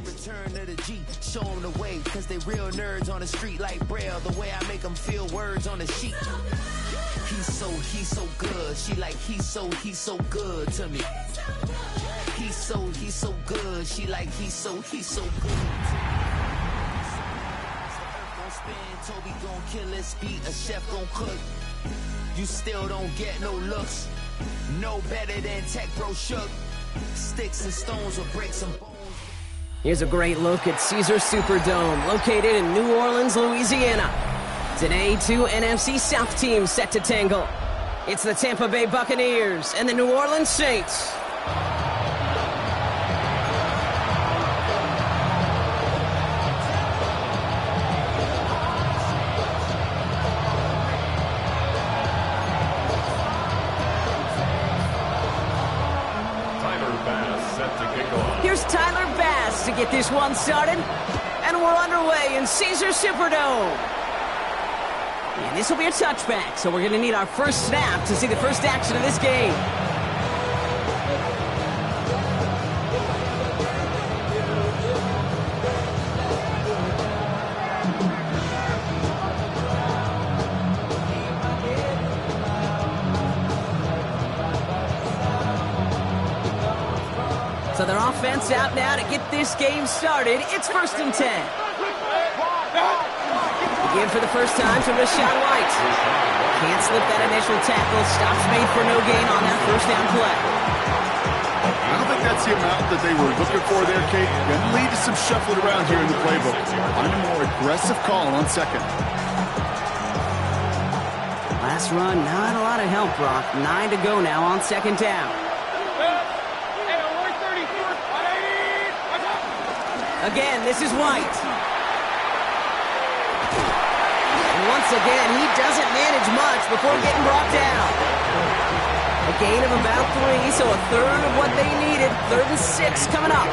Return to the G, show them the way, cause they real nerds on the street like Braille, the way I make them feel words on the sheet. He's so good, she like he's so good to me. He's so good, she like he's so good to me. Gon' spin, Toby gon' kill his beat, a chef gon' cook. You still don't get no looks, no better than Tech Bro Shook. Sticks and stones will break some bones. Here's a great look at Caesars Superdome, located in New Orleans, Louisiana. Today, two NFC South teams set to tangle. It's the Tampa Bay Buccaneers and the New Orleans Saints. Here's Tyler Bass to get this one started. And we're underway in Caesars Superdome. And this will be a touchback, so we're going to need our first snap to see the first action of this game. So their offense out now to get this game started. It's 1st and 10. Again for the first time to Rachaad White. Can't slip that initial tackle. Stops made for no gain on that first down play. I don't think that's the amount that they were looking for there, Kate. Going to lead to some shuffling around here in the playbook. Find a more aggressive call on second. Last run, not a lot of help, Brock. 9 to go now on second down. Again, this is White. And once again, he doesn't manage much before getting brought down. A gain of about 3, so a third of what they needed. 3rd and 6 coming up.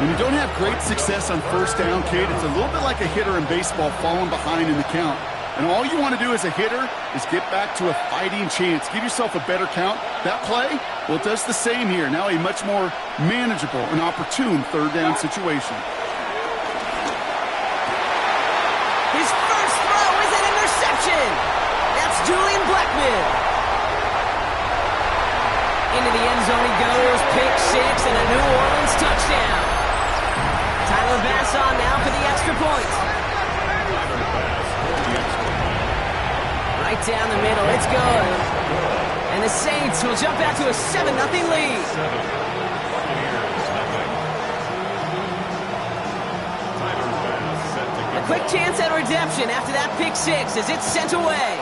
When you don't have great success on first down, Kate, it's a little bit like a hitter in baseball falling behind in the count. And all you want to do as a hitter is get back to a fighting chance. Give yourself a better count. That play, well, it does the same here. Now a much more manageable and opportune 3rd down situation. His first throw is an interception. That's Julian Blackmon. Into the end zone he goes. Pick 6 and a New Orleans touchdown. Tyler Bass on now for the extra point. Right down the middle, it's good. And the Saints will jump out to a 7-0 lead. A quick chance at redemption after that pick 6 as it's sent away.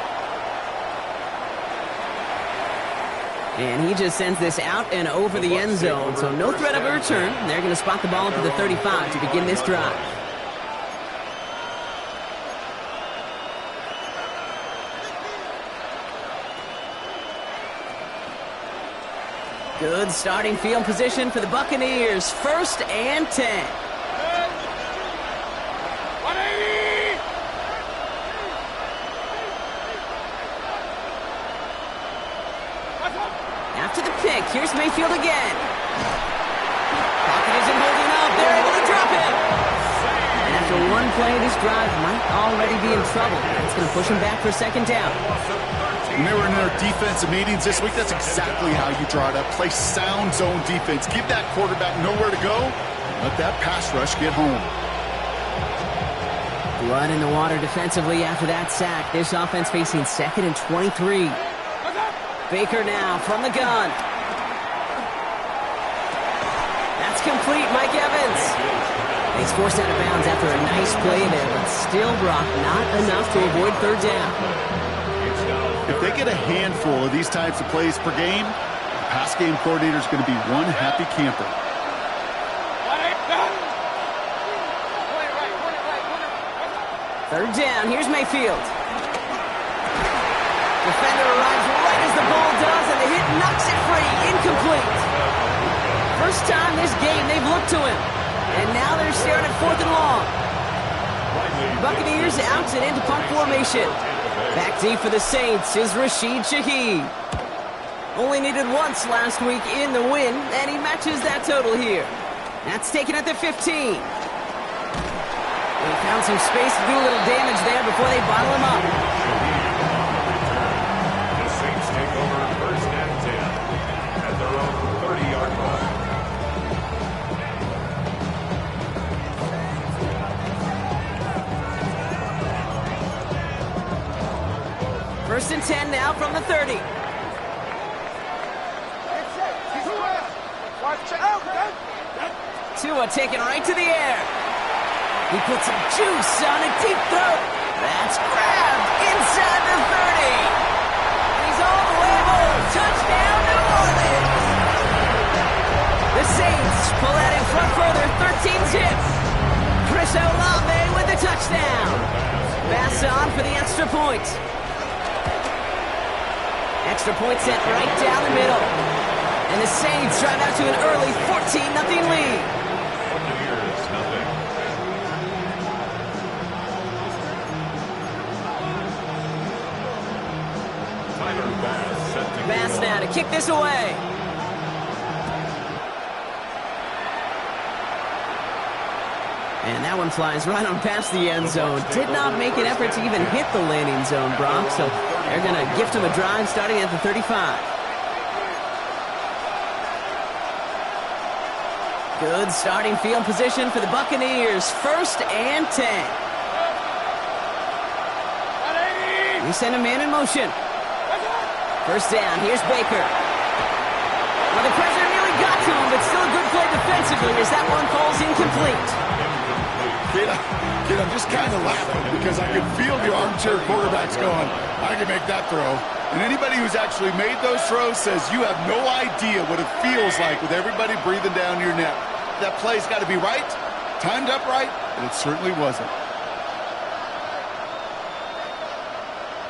And he just sends this out and over the end zone, so no threat of a return. They're going to spot the ball up at the 35 to begin this drive. Good starting field position for the Buccaneers. 1st and 10. After the pick, here's Mayfield again. Pocket isn't holding up. They're able to drop him. And after one play, this drive might already be in trouble. It's going to push him back for 2nd down. When they were in their defensive meetings this week, that's exactly how you draw it up. Play sound zone defense. Give that quarterback nowhere to go. Let that pass rush get home. Blood in the water defensively after that sack. This offense facing 2nd and 23. Baker now from the gun. That's complete, Mike Evans. He's forced out of bounds after a nice play there, but still, Brock, not enough to avoid 3rd down. If they get a handful of these types of plays per game, the pass game coordinator is going to be one happy camper. 3rd down, here's Mayfield. Defender arrives right as the ball does, and the hit knocks it free. Incomplete. First time this game they've looked to him. And now they're staring at 4th and long. Buccaneers out and into punt formation. Back deep for the Saints is Rashid Shaheed. Only needed once last week in the win, and he matches that total here. That's taken at the 15. They found some space to do a little damage there before they bottle him up. The Saints take over first and 10 at their own 30-yard line. First and 10 now from the 30. Tua taken right to the air. He puts some juice on a deep throw. That's grabbed inside the 30. He's all the way home. Touchdown, New Orleans. The Saints pull out in front further, 13-zip. Chris Olave with the touchdown. Pass on for the extra point. Extra point sent right down the middle. And the Saints drive out to an early 14-0 lead. Bass now to kick this away. And that one flies right on past the end zone. Did not make an effort to even hit the landing zone, Brock. So they're going to gift him a drive starting at the 35. Good starting field position for the Buccaneers. First and 10. We send a man in motion. First down, here's Baker. Well, the pressure nearly got to him, but still a good play defensively as that one falls incomplete. Kid, I'm just kind of laughing because I can feel the armchair quarterbacks going, I can make that throw. And anybody who's actually made those throws says you have no idea what it feels like with everybody breathing down your neck. That play's got to be right, timed up right, and it certainly wasn't.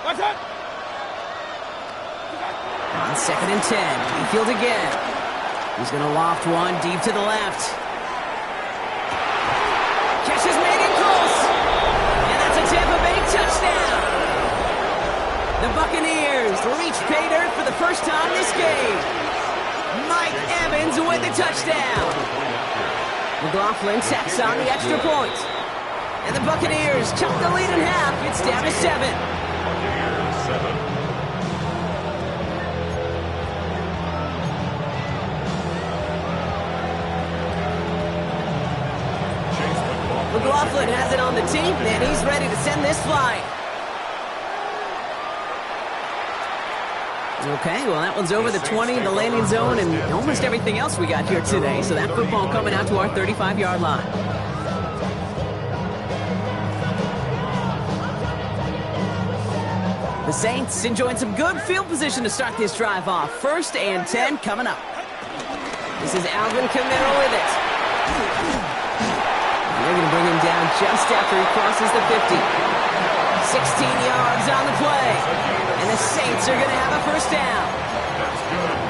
What's that? On second and 10, Mayfield again. He's going to loft one deep to the left. Catch is made in close. And that's a Tampa Bay touchdown. The Buccaneers reach pay dirt for the first time this game. Mike Evans with the touchdown. McLaughlin tacks on the extra point. And the Buccaneers chop the lead in half. It's down to 7. Buccaneers 7. McLaughlin has it on the team, and he's ready to send this flying. Okay, well, that one's over the 20, the landing zone, and almost everything else we got here today. So that football coming out to our 35-yard line. The Saints enjoying some good field position to start this drive off. First and 10 coming up. This is Alvin Kamara with it. They're going to bring him down just after he crosses the 50. 16 yards on the play. And the Saints are going to have a first down.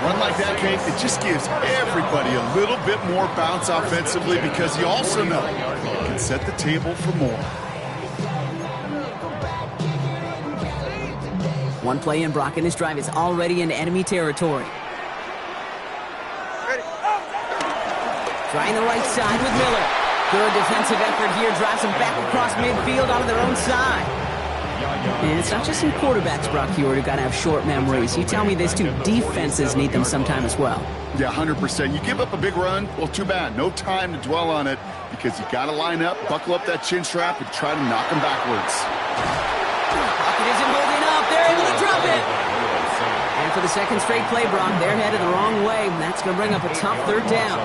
Run like that, Kate, it just gives everybody a little bit more bounce offensively because you also know you can set the table for more. One play in, Brock, and this drive is already in enemy territory. Trying the right side with Miller. Good defensive effort here. Drives them back across midfield onto their own side. And it's not just some quarterbacks, Brock Huard, who got to have short memories. You tell me this too. Defenses need them sometime as well. Yeah, 100%. You give up a big run, well, too bad. No time to dwell on it because you got to line up, buckle up that chin strap, and try to knock them backwards. Pocket isn't holding up. They're able to drop it. And for the second straight play, Brock, they're headed the wrong way. And that's going to bring up a tough third down.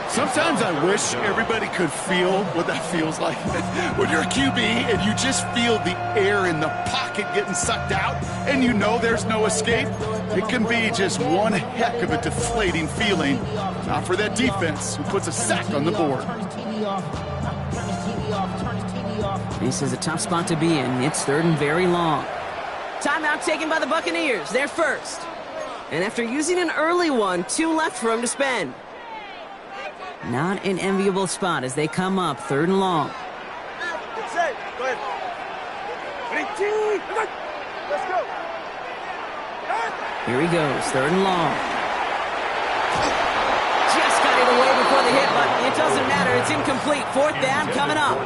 Sometimes I wish everybody could feel what that feels like. When you're a QB and you just feel the air in the pocket getting sucked out and you know there's no escape, it can be just one heck of a deflating feeling. Not for that defense who puts a sack on the board. This is a tough spot to be in. It's third and very long. Timeout taken by the Buccaneers. They're first. And after using an early one, 2 left for them to spend. Not an enviable spot as they come up third and long. Get set. Go ahead. Let's go. Here he goes, third and long. Just got it away before the hit, but It doesn't matter. It's incomplete. Fourth down coming up.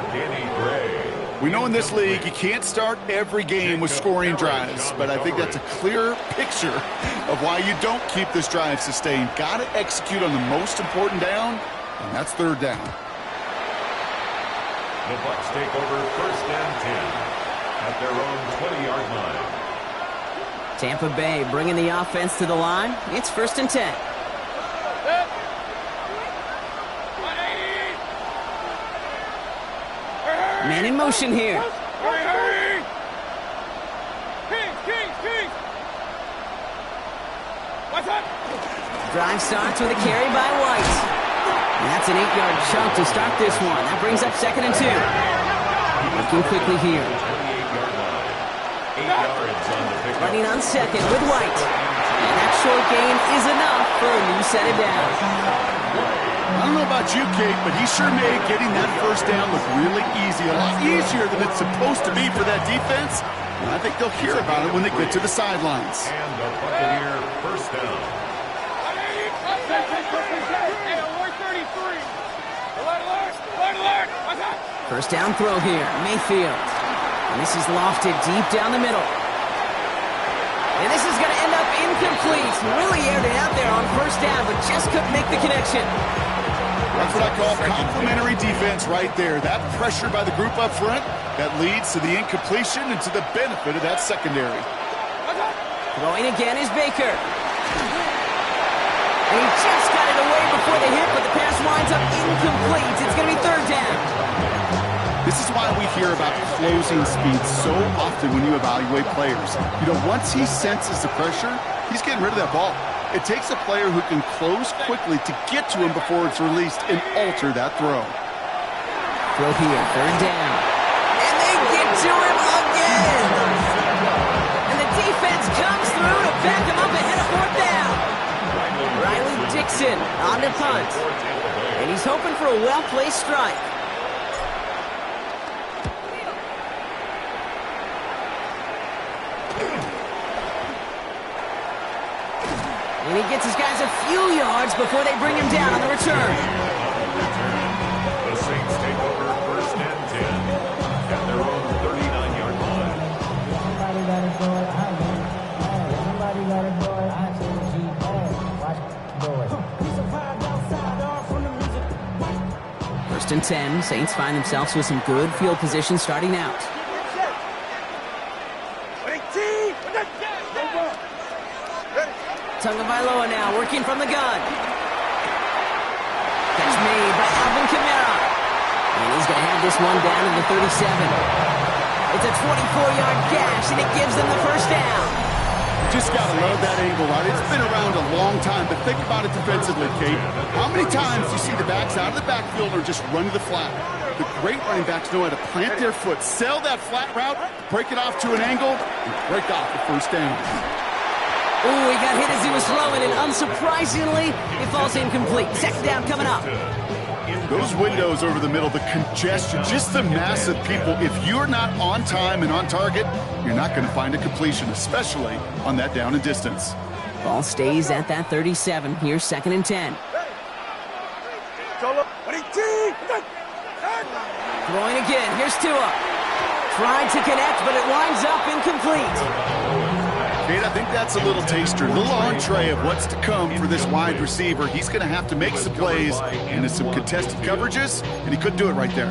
We know in this league you can't start every game with scoring drives, but I think that's a clear picture of why you don't keep this drive sustained. Got to execute on the most important down, and that's third down. The Bucs take over first and 10 at their own 20-yard line. Tampa Bay bringing the offense to the line. It's first and 10. Man in motion here. Drive starts with a carry by White. And that's an 8-yard chunk to start this one. That brings up second and 2. Looking quickly here. 8 yards on the pickup. Running on second with White. And that short gain is enough for a new set of downs. I don't know about you, Kate, but he sure made getting that first down look really easy. A lot easier than it's supposed to be for that defense. And I think they'll hear about it when they get to the sidelines. And the Buccaneer first down. First down throw here, Mayfield. And this is lofted deep down the middle. And this is going to end up incomplete. Really aired it out there on first down, but just couldn't make the connection. That's what I call complimentary defense right there. That pressure by the group up front, that leads to the incompletion and to the benefit of that secondary. Throwing again is Baker. And he just got it away before the hit, but the pass winds up incomplete. It's going to be third down. This is why we hear about closing speed so often when you evaluate players. You know, once he senses the pressure, he's getting rid of that ball. It takes a player who can close quickly to get to him before it's released and alter that throw. Throw here, third down. And they get to him again. And the defense comes through to back him up ahead of fourth down. Riley Dixon on the punt. And he's hoping for a well-placed strike. And he gets his guys a few yards before they bring him down on the return. The Saints take over first and 10 at their own 39-yard line. First and 10, Saints find themselves with some good field position starting out. Tagovailoa now working from the gun. Catch made by Alvin Kamara. And he's going to have this one down in the 37. It's a 24-yard gash, and it gives them the first down. Just got to love that angle, right? It's been around a long time, but think about it defensively, Kate. How many times do you see the backs out of the backfield or just run to the flat? The great running backs know how to plant their foot, sell that flat route, break it off to an angle, and break off the first down. Ooh, he got hit as he was throwing, and unsurprisingly, it falls incomplete. Second down coming up. Those windows over the middle, the congestion, just the mass of people. If you're not on time and on target, you're not going to find a completion, especially on that down and distance. Ball stays at that 37. Here's second and 10. Throwing again. Here's Tua. Tried to connect, but it winds up incomplete. Kate, I think that's a little taster, a little entree of what's to come for this wide receiver. He's going to have to make some plays into some contested coverages, and he couldn't do it right there.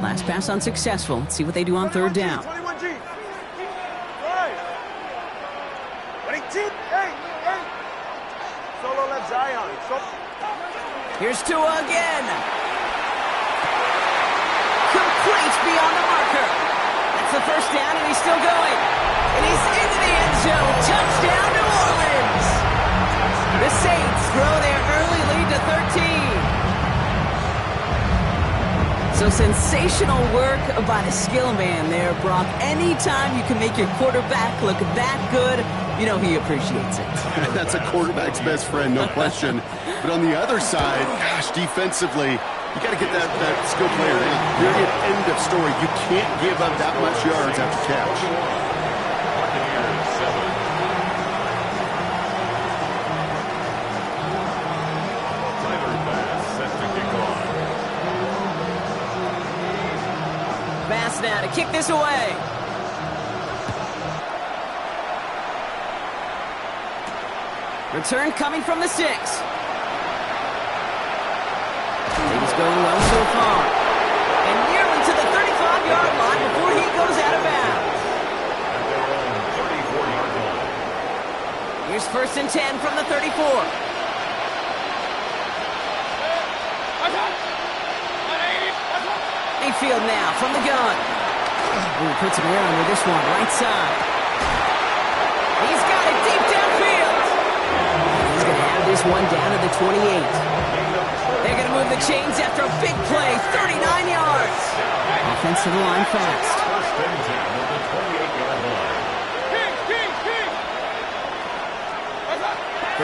Last pass unsuccessful. Let's see what they do on third down. 21G. Right. 22. Hey. Solo left Zion. Here's Tua again. Complete beyond the marker. That's the first down, and he's still going. And he's into the end zone. Touchdown, New Orleans. The Saints grow their early lead to 13. So sensational work by the skill man there, Brock. Anytime you can make your quarterback look that good, you know he appreciates it. That's a quarterback's best friend, no question. But on the other side, gosh, defensively, you got to get that skill player down. Period. End of story. You can't give up that much yards after catch. now to kick this away. Return coming from the 6. Things going well so far. And nearly to the 35-yard line before he goes out of bounds. At their own 34-yard line. Here's 1st and 10 from the 34. Mayfield now from the gun. Ooh, puts him around with this one, right side. He's got it deep downfield. He's going to have this one down to the 28. They're going to move the chains after a big play, 39 yards. Offensive line fast. 1st and 10 at the 28-yard line.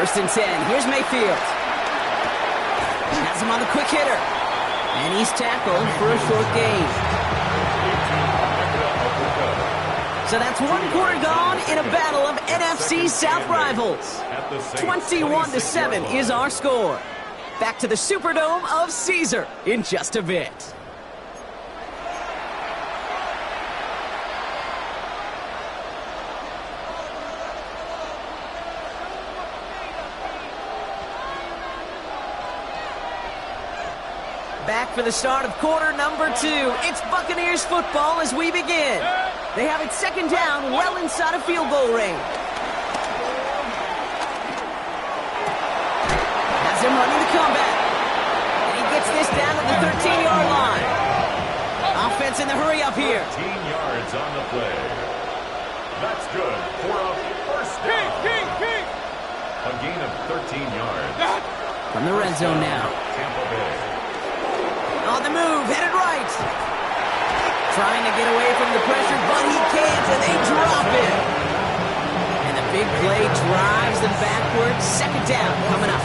1st and 10. Here's Mayfield. Has him on the quick hitter. And he's tackled for a short gain. So that's 1 quarter gone in a battle of NFC South rivals. 21-7 is our score. Back to the Superdome of Caesar in just a bit. Back for the start of quarter number 2. It's Buccaneers football as we begin. They have it 2nd down, well inside of field goal range. Has him running the comeback. And he gets this down to the 13-yard line. Offense in the hurry up here. 13 yards on the play. That's good for a 1st down. A gain of 13 yards. From the red zone now. Tampa Bay. On the move, headed right. Trying to get away from the pressure, but he can't, and they drop it. And the big play drives them backwards. 2nd down coming up.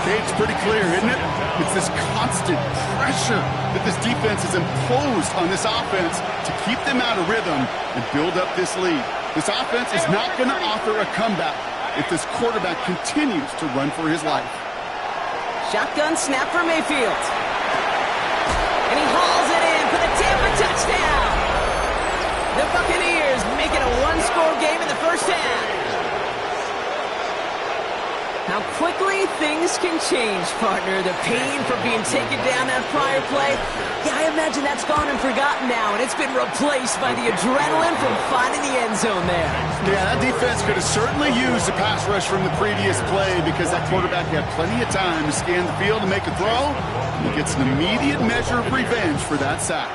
Okay, it's pretty clear, isn't it? It's this constant pressure that this defense has imposed on this offense to keep them out of rhythm and build up this lead. This offense is not going to offer a comeback if this quarterback continues to run for his life. Shotgun snap for Mayfield. And he hauls it in for the Tampa touchdown. The Buccaneers make it a 1-score game in the 1st half. How quickly things can change, partner. The pain from being taken down that prior play. Yeah, I imagine that's gone and forgotten now, and it's been replaced by the adrenaline from finding the end zone there. Yeah, that defense could have certainly used the pass rush from the previous play because that quarterback had plenty of time to scan the field and make a throw. He gets an immediate measure of revenge for that sack.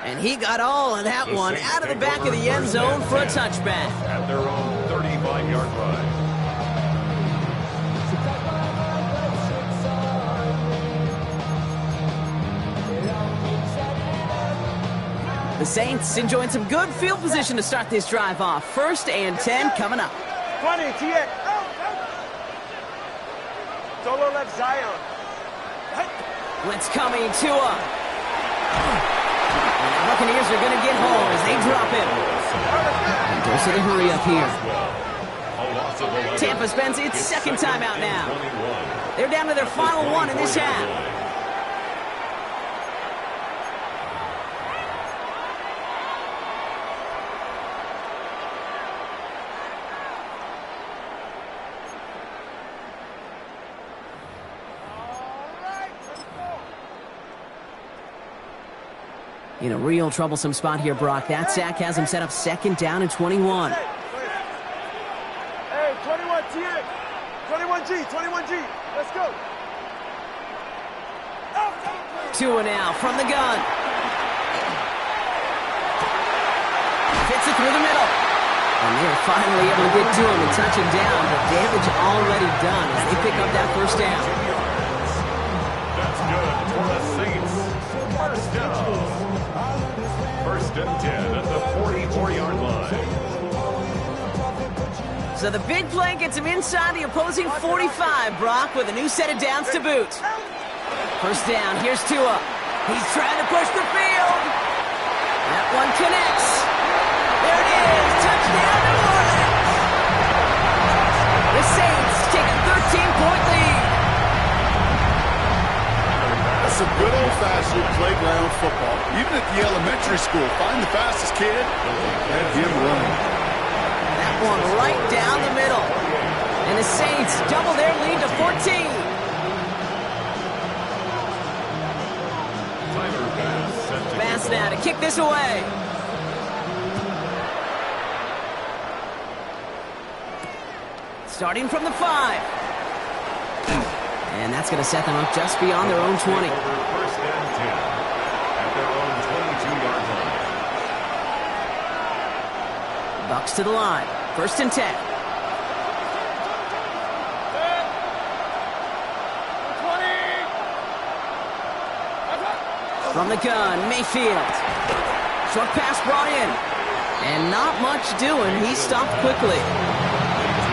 And he got all of that one out of the back of the end zone for a touchback. At their own 35-yard line. The Saints enjoying some good field position to start this drive off. 1st and 10 coming up. 20, TX. Solo left Zion. Blitz coming, Tua. And the Buccaneers are going to get home as they drop him. And goes to the hurry up here. Tampa spends its 2nd timeout now. They're down to their final one in this half. In a real troublesome spot here, Brock. That sack has him set up 2nd down and 21. Hey, 21 TX. 21G. Let's go. Tua now from the gun. Fits it through the middle. And they're finally able to get to him and touch him down, but damage already done as they pick up that 1st down. That's good for the Saints. 1st down. 1st and 10 at the 44-yard line. So the big play gets him inside the opposing 45, Brock, with a new set of downs to boot. 1st down, here's Tua. He's trying to push the field. That one connects. There it is, touchdown New Orleans. The Saints take a 13-point lead. That's some good old-fashioned playground football. Even at the elementary school, find the fastest kid, let him run. That one right down the middle. And the Saints double their lead to 14. Bass now to kick this away. Starting from the 5. And that's going to set them up just beyond their own 20. First and 10 at their own 22-yard line. Bucks to the line. First and 10. From the gun, Mayfield. Short pass brought in. And not much doing. He stopped quickly.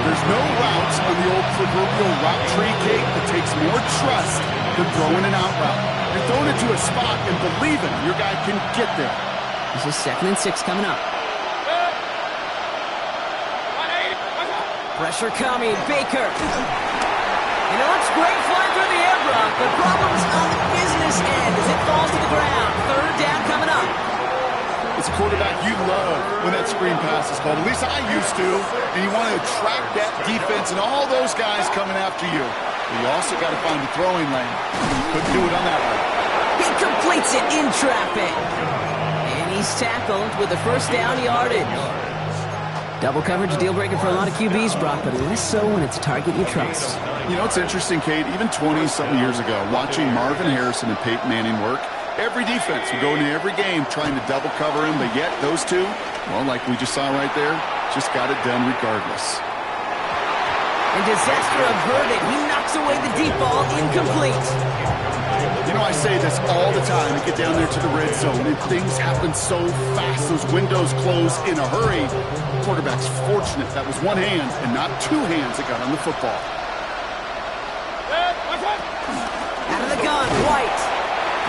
There's no routes on the old proverbial route tree, Kate, that takes more trust than throwing an out route. You're throwing it to a spot and believing your guy can get there. This is 2nd and 6 coming up. Pressure coming, Baker. And it looks great flying through the air, Brock, but problems on the business end as it falls to the ground. 3rd down coming up. As a quarterback, you love when that screen pass is called. At least I used to. And you want to attract that defense and all those guys coming after you. But you also got to find the throwing lane. You couldn't do it on that one. He completes it in traffic. And he's tackled with the first down yardage. Double coverage, deal breaker for a lot of QBs, Brock, but less so when it's a target you trust. You know, it's interesting, Kate, even 20-something years ago, watching Marvin Harrison and Peyton Manning work, every defense would go into every game trying to double cover him, but yet those two, well, like we just saw right there, just got it done regardless. And disaster averted. He knocks away the deep ball, incomplete. You know, I say this all the time. You get down there to the red zone, and things happen so fast. Those windows close in a hurry. The quarterback's fortunate that was one hand and not two hands that got on the football. Out of the gun, White.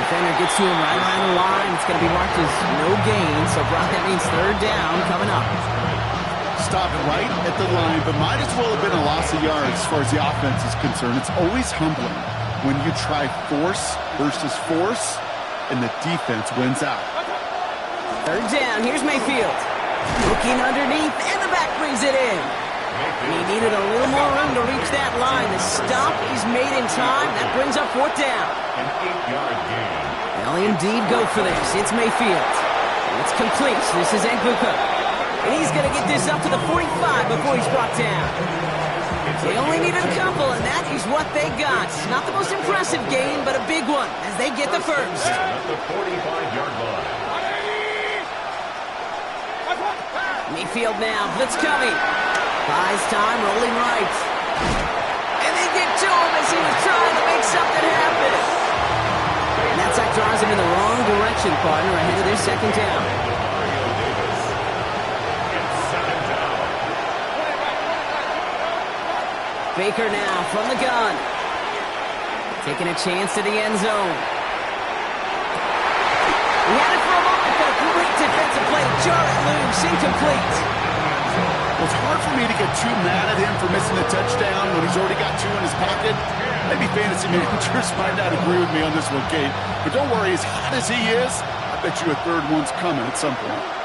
Defender gets to him right around the line. It's going to be marked as no gain, so Brock, that means 3rd down coming up. Stopped right at the line, but might as well have been a loss of yards as far as the offense is concerned. It's always humbling when you try force versus force, and the defense wins out. 3rd down, here's Mayfield. Looking underneath, and the back brings it in. He needed a little more room to reach that line. The stop is made in time. That brings up 4th down. An 8-yard gain. They'll indeed go for this. It's Mayfield. It's complete. This is Egbuka. And he's going to get this up to the 45 before he's brought down. They only needed a couple, and that is what they got. Not the most impressive gain, but a big one as they get the first. At the 45-yard line. Mayfield now. Blitz coming. Buys time, rolling right. And they get to him as he was trying to make something happen. And that sack draws him in the wrong direction, partner, ahead of their 2nd down. Baker now from the gun. Taking a chance to the end zone. He had it for a moment, but a great defensive play. Jar it loose, incomplete. Well, it's hard for me to get too mad at him for missing a touchdown when he's already got 2 in his pocket. Maybe fantasy managers might not agree with me on this one, Kate. But don't worry, as hot as he is, I bet you a 3rd one's coming at some point.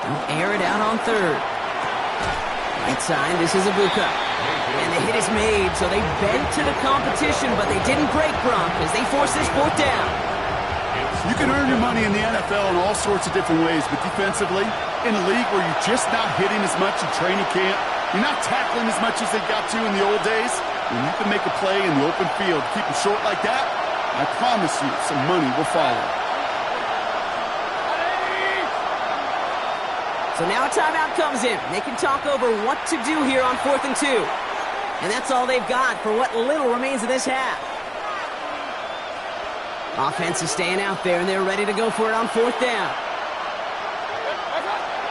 Don't air it out on 3rd. Right side, this is Egbuka. And the hit is made, so they bent to the competition, but they didn't break, Brock, as they force this 4th down. You can earn your money in the NFL in all sorts of different ways, but defensively, in a league where you're just not hitting as much in training camp, you're not tackling as much as they got to in the old days, when you can make a play in the open field, keep them short like that, I promise you some money will follow. So now a timeout comes in. They can talk over what to do here on 4th and 2. And that's all they've got for what little remains of this half. Offense is staying out there, and they're ready to go for it on 4th down.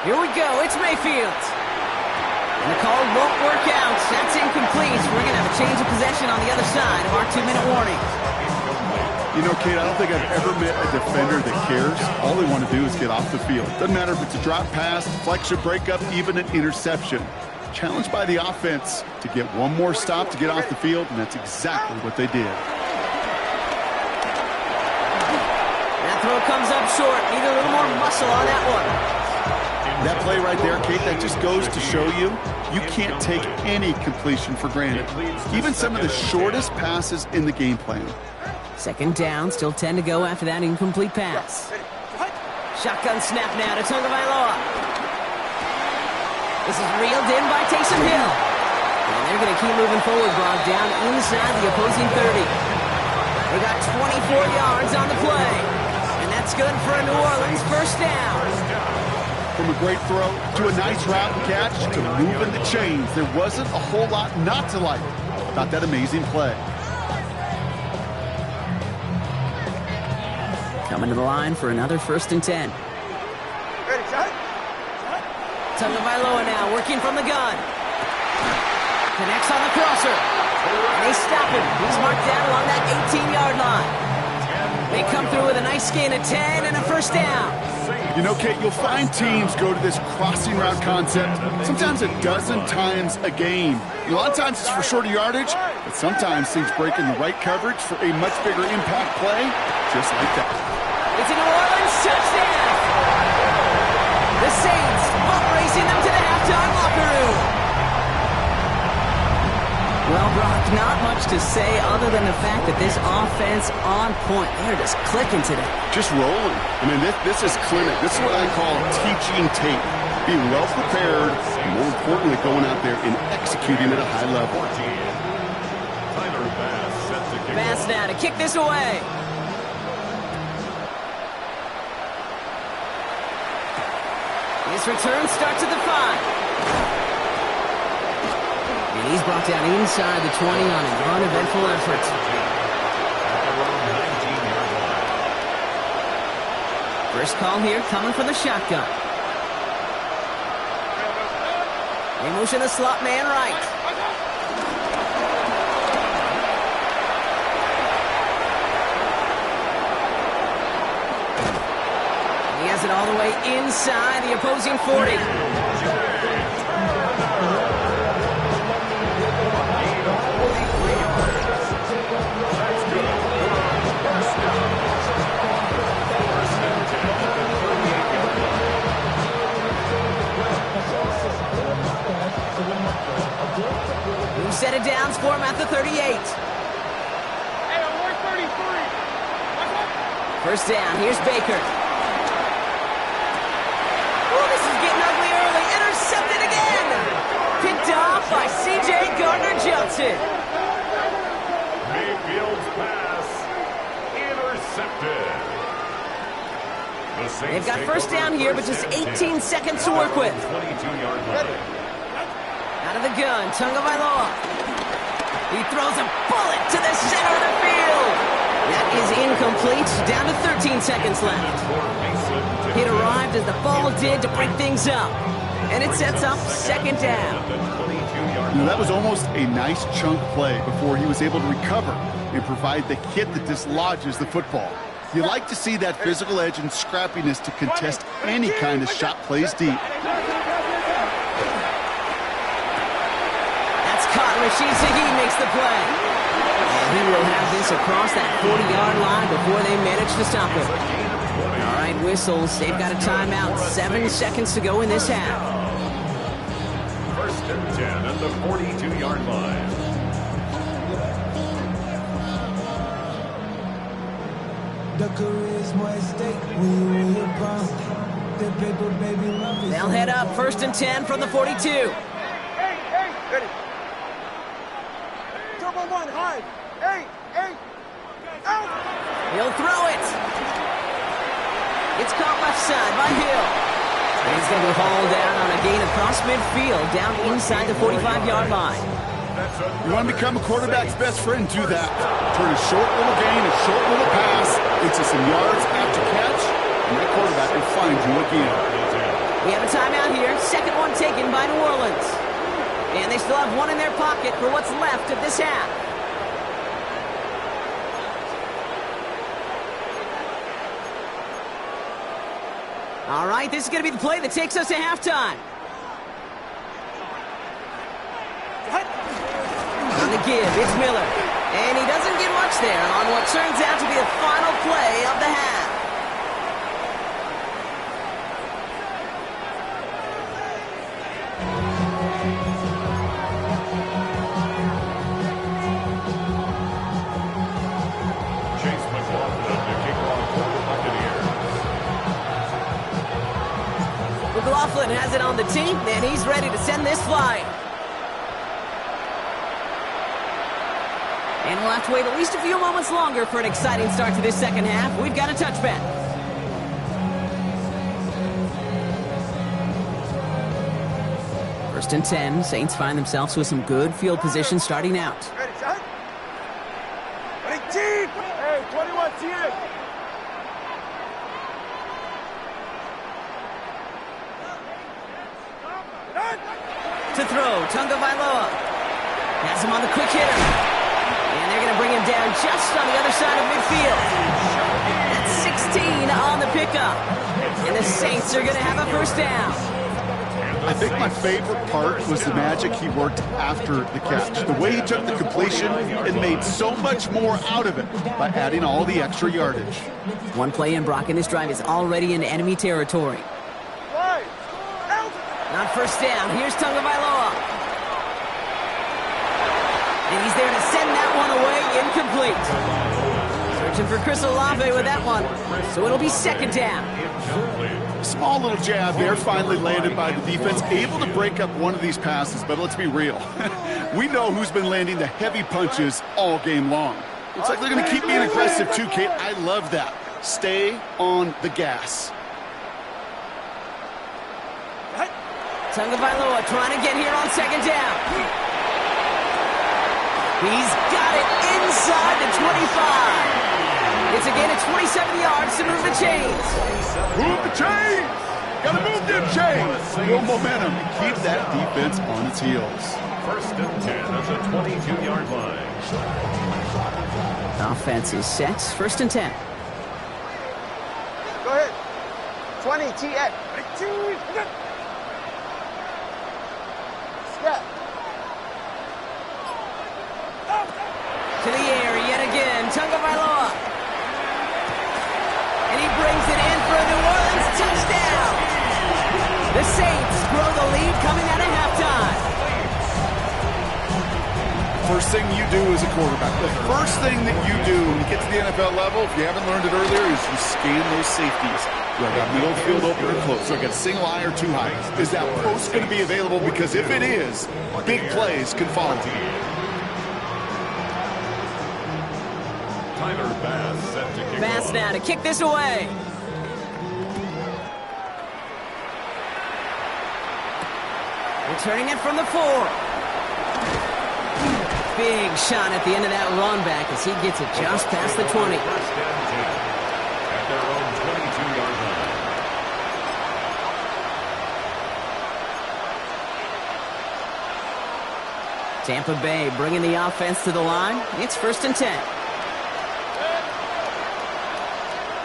Here we go. It's Mayfield. And the call won't work out. That's incomplete. We're going to have a change of possession on the other side of our 2-minute warning. You know, Kate, I don't think I've ever met a defender that cares. All they want to do is get off the field. Doesn't matter if it's a drop pass, deflection, breakup, even an interception. Challenged by the offense to get one more stop to get off the field, and that's exactly what they did. That throw comes up short. Need a little more muscle on that one. That play right there, Kate, that just goes to show you, you can't take any completion for granted. Even some of the shortest passes in the game plan. Second down, still 10 to go after that incomplete pass. Shotgun snap now to Tagovailoa. This is reeled in by Taysom Hill. And they're going to keep moving forward, Brock, down inside the opposing 30. They got 24 yards on the play. And that's good for a New Orleans first down. From a great throw to a nice route and catch to moving the chains, there wasn't a whole lot not to like about that amazing play. Coming to the line for another 1st and 10. Ready, shot. Tagovailoa now working from the gun. Connects on the crosser. And they stop him. He's marked down along that 18-yard line. They come through with a nice gain of 10 and a first down. You know, Kate, you'll find teams go to this crossing route concept sometimes a dozen times a game. A lot of times it's for shorter yardage, but sometimes things break in the right coverage for a much bigger impact play, just like that. It's a New Orleans touchdown! The Saints boat racing them to the halftime locker room. Well, Brock, not much to say other than the fact that this offense on point. They're just clicking today. Just rolling. I mean, this is clinic. This is what I call teaching tape. Being well prepared, and more importantly, going out there and executing at a high level. Bass now to kick this away. His return starts at the 5. And he's brought down inside the 20 on an uneventful effort. First call here coming from the shotgun. They motion the slot man right. He has it all the way inside the opposing 40. Set it down for him at the 38. Hey, I'm 33. First down, here's Baker. Oh, this is getting ugly early. Intercepted again. Picked off by C.J. Gardner-Johnson. Mayfield's pass intercepted. They've got first down here, but just 18 seconds to work with. 22-yard line. Out of the gun, Tagovailoa. He throws a bullet to the center of the field. That is incomplete. Down to 13 seconds left. It arrived as the ball did to break things up. And it sets up second down. You know, that was almost a nice chunk play before he was able to recover and provide the hit that dislodges the football. You like to see that physical edge and scrappiness to contest any kind of shot plays deep. Rashid Shaheed makes the play. And he will have this across that 40-yard line before they manage to stop him. All right, whistles. They've got a timeout. 7 seconds to go in this half. First and 10 at the 42-yard line. They'll head up first and 10 from the 42. Hey, ready. Turbo 1, high. Hey, out. He'll throw it. It's caught left side by Hill. And he's going to be hauled down on a gain across midfield, down inside the 45-yard line. You want to become a quarterback's best friend, do that. Turn a short little gain, a short little pass into some yards after catch, and that quarterback will find you again. We have a timeout here. Second one taken by New Orleans. And they still have one in their pocket for what's left of this half. All right, this is going to be the play that takes us to halftime. On the give, it's Miller. And he doesn't get much there on what turns out to be the final play of the half. Chase McLaughlin to kick off for the Buccaneers. McLaughlin has it on the team, and he's ready to send this flying. And we'll have to wait at least a few moments longer for an exciting start to this second half. We've got a touchback. First and 10. Saints find themselves with some good field position starting out. Ready, son? 18! Hey, 21, TN! To throw, Tagovailoa has him on the quick hitter. And they're going to bring him down just on the other side of midfield. That's 16 on the pickup. And the Saints are going to have a first down. I think my favorite part was the magic he worked after the catch. The way he took the completion and made so much more out of it by adding all the extra yardage. One play in, Brock, and this drive is already in enemy territory. Right. Help! Not first down. Here's Tagovailoa. And he's there to send that one away, incomplete. Searching for Chris Olave with that one. So it'll be second down. Small little jab there, finally landed by the defense. Able to break up one of these passes, but let's be real. We know who's been landing the heavy punches all game long. Looks like they're going to keep being aggressive too, Kate. I love that. Stay on the gas. Tagovailoa trying to get here on second down. He's got it inside the 25. It's a gain of 27 yards to move the chains. Move the chains! Gotta move them chains! Build momentum and keep that defense on its heels. First and 10 at the 22-yard line. Offense is set. First and 10. Go ahead. 20, TN. 18! Step. To the air yet again. Tagovailoa. And he brings it in for a New Orleans touchdown. The Saints grow the lead coming out of halftime. First thing you do as a quarterback, the first thing that you do when you get to the NFL level, if you haven't learned it earlier, is you scan those safeties. Do I got middle field open or close? Do I got a single eye or two high? Is that post going to be available? Because if it is, big plays can follow. Tyler Bass set to kick Bass off. now to kick this away. Returning it from the 4. Big shot at the end of that run back as he gets it just past the 20. First and 10 at their own 22-yard line. Tampa Bay bringing the offense to the line. It's first and 10.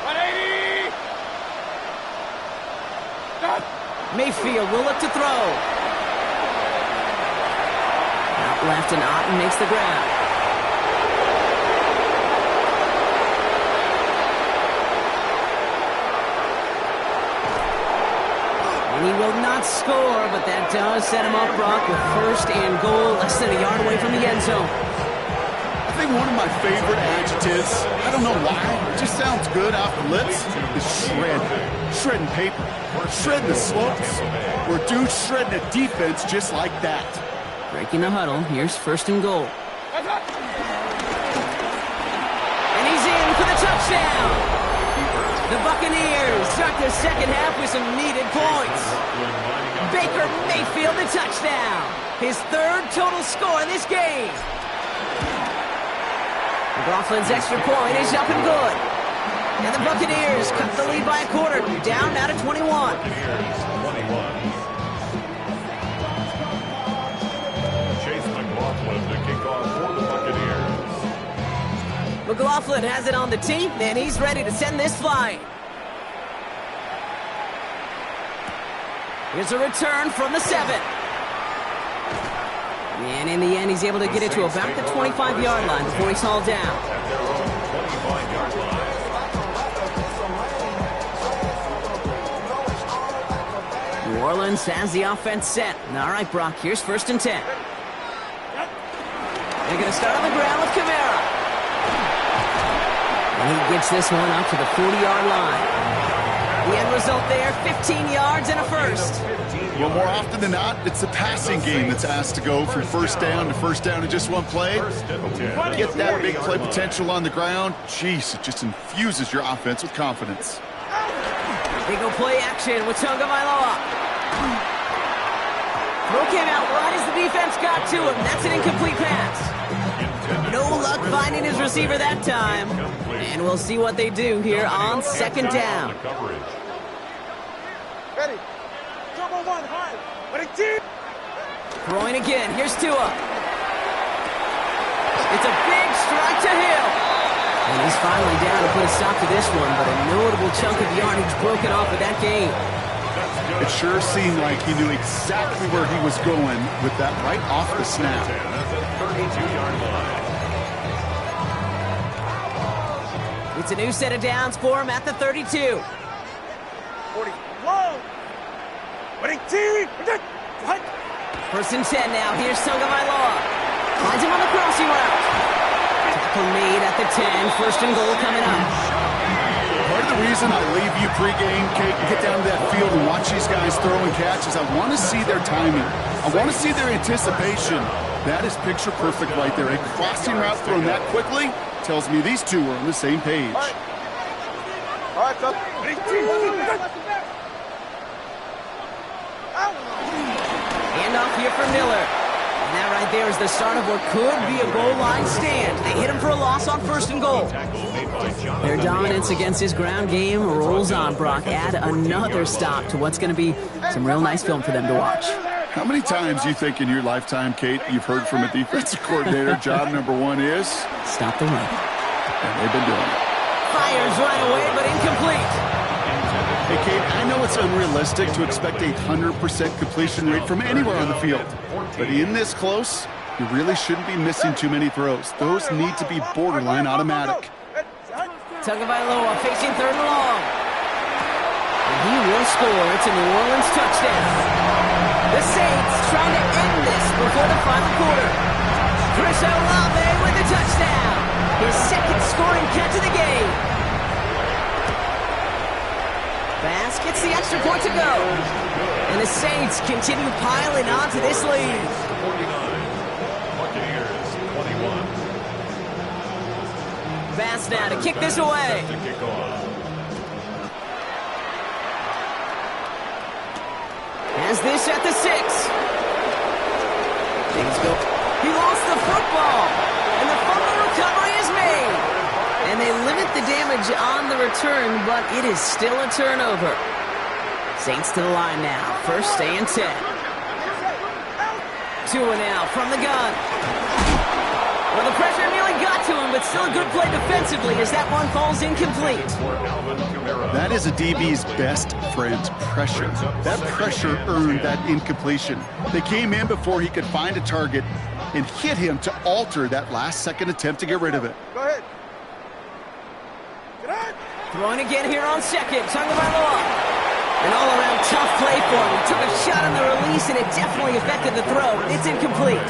180! Mayfield will look to throw. Out left and Otten makes the grab. And he will not score, but that does set him up, Brock, with first and goal, less than a yard away from the end zone. I think one of my favorite adjectives, I don't know why, it just sounds good off the lips, is shred. Shredding paper. Shred the slopes. Or dude shredding a defense just like that. Breaking the huddle, here's first and goal. And he's in for the touchdown! The Buccaneers start their second half with some needed points. Baker Mayfield the touchdown. His third total score in this game. McLaughlin's extra point is up and good. And the Buccaneers cut the lead by a quarter, down now to 21. McLaughlin to kick off for the Buccaneers. McLaughlin has it on the tee, and he's ready to send this flying. Here's a return from the 7. And in the end, he's able to get it to about the 25-yard line before he's hauled down. At their own 25-yard line. New Orleans has the offense set. All right, Brock, here's 1st and 10. They're going to start on the ground with Kamara. And he gets this one up to the 40-yard line. The end result there, 15 yards and a first. Well, more often than not, it's the passing game that's asked to go from first down in just one play. Get that big play potential on the ground. Jeez, it just infuses your offense with confidence. They go play action with Tagovailoa. Throw came out right as the defense got to him. That's an incomplete pass. No luck finding his receiver that time. And we'll see what they do here on 2nd down. Ready. Double one high. Throwing again. Here's Tua. It's a big strike to Hill. And he's finally down to put a stop to this one, but a notable chunk of yardage broken off of that game. It sure seemed like he knew exactly where he was going with that right off the snap. That's a 32-yard line. It's a new set of downs for him at the 32. 40. Low. 1st and 10 now. Here's Tagovailoa. Finds him on the crossing route. Tackle made at the 10. 1st and goal coming up. Part of the reason I leave you pregame, Kate, and get down to that field and watch these guys throw and catch is I want to see their timing. I want to see their anticipation. That is picture perfect right there. A crossing route thrown that quickly tells me these two are on the same page. All right, coach. Handoff here for Miller. And that right there is the start of what could be a goal line stand. They hit him for a loss on 1st and goal. Their dominance against his ground game rolls on, Brock. Add another stop to what's going to be some real nice film for them to watch. How many times do you think in your lifetime, Kate, you've heard from a defensive coordinator, job number 1 is? Stop the run. And they've been doing it. Fires right away, but incomplete. Hey, Kate, I know it's unrealistic to expect a 100% completion rate from anywhere on the field. But in this close, you really shouldn't be missing too many throws. Those need to be borderline automatic. Tagovailoa facing 3rd and long. And he will score. It's a New Orleans touchdown. The Saints trying to end this before the final quarter. Chris Olave with the touchdown. His 2nd scoring catch of the game. Bass gets the extra point to go. And the Saints continue piling on to this lead. 49. Buccaneers 21. Bass now to kick this away. To kick off. Has this at the 6. Things go. He lost the football. And the fumble recovery is made. And they limit the damage on the return, but it is still a turnover. Saints to the line now. 1st and 10. Tua now from the gun. Well, the pressure nearly got to him, but still a good play defensively as that one falls incomplete. That is a DB's best friend, pressure. That pressure earned that incompletion. They came in before he could find a target and hit him to alter that last-second attempt to get rid of it. Go ahead. Throwing again here on 2nd. Tagovailoa. An all-around tough play for him. He took a shot on the release, and it definitely affected the throw. It's incomplete.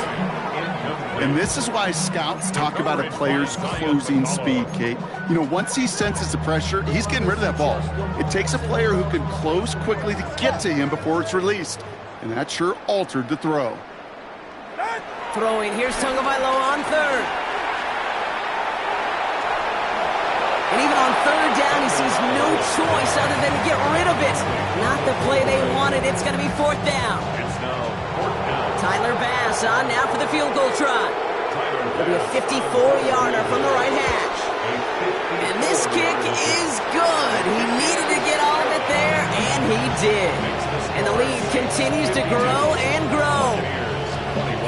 And this is why scouts talk about a player's closing speed, Kate. You know, once he senses the pressure, he's getting rid of that ball. It takes a player who can close quickly to get to him before it's released. And that sure altered the throw. Throwing. Here's Tagovailoa on 3rd. And even on 3rd down, he sees no choice other than to get rid of it. Not the play they wanted. It's going to be 4th down. It's now 4th down. Tyler Bass on now for the field goal try. It'll be a 54-yarder from the right hash. And this kick is good. He needed to get all of it there, and he did. And the lead continues to grow and grow.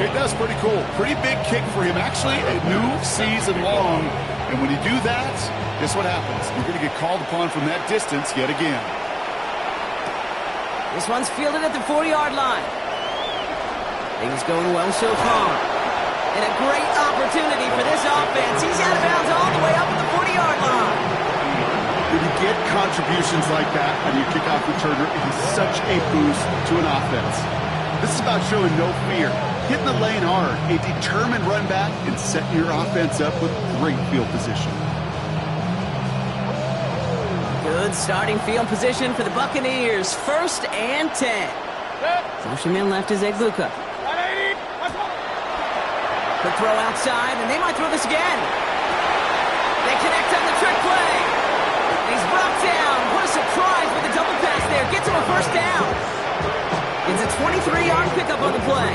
Hey, that's pretty cool. Pretty big kick for him. Actually, a new season long. And when you do that, guess what happens? You're going to get called upon from that distance yet again. This one's fielded at the 40-yard line. Things going well so far. And a great opportunity for this offense. He's out of bounds all the way up at the 40-yard line. When you get contributions like that on your kickoff returner, it is such a boost to an offense. This is about showing no fear, hitting the lane hard, a determined run back, and setting your offense up with great field position. Good starting field position for the Buccaneers. 1st and 10. Motion man left is Egbuka. Quick throw outside, and they might throw this again. They connect on the trick play. He's brought down. What a surprise with the double pass there. Gets him a 1st down. It's a 23-yard pickup on the play.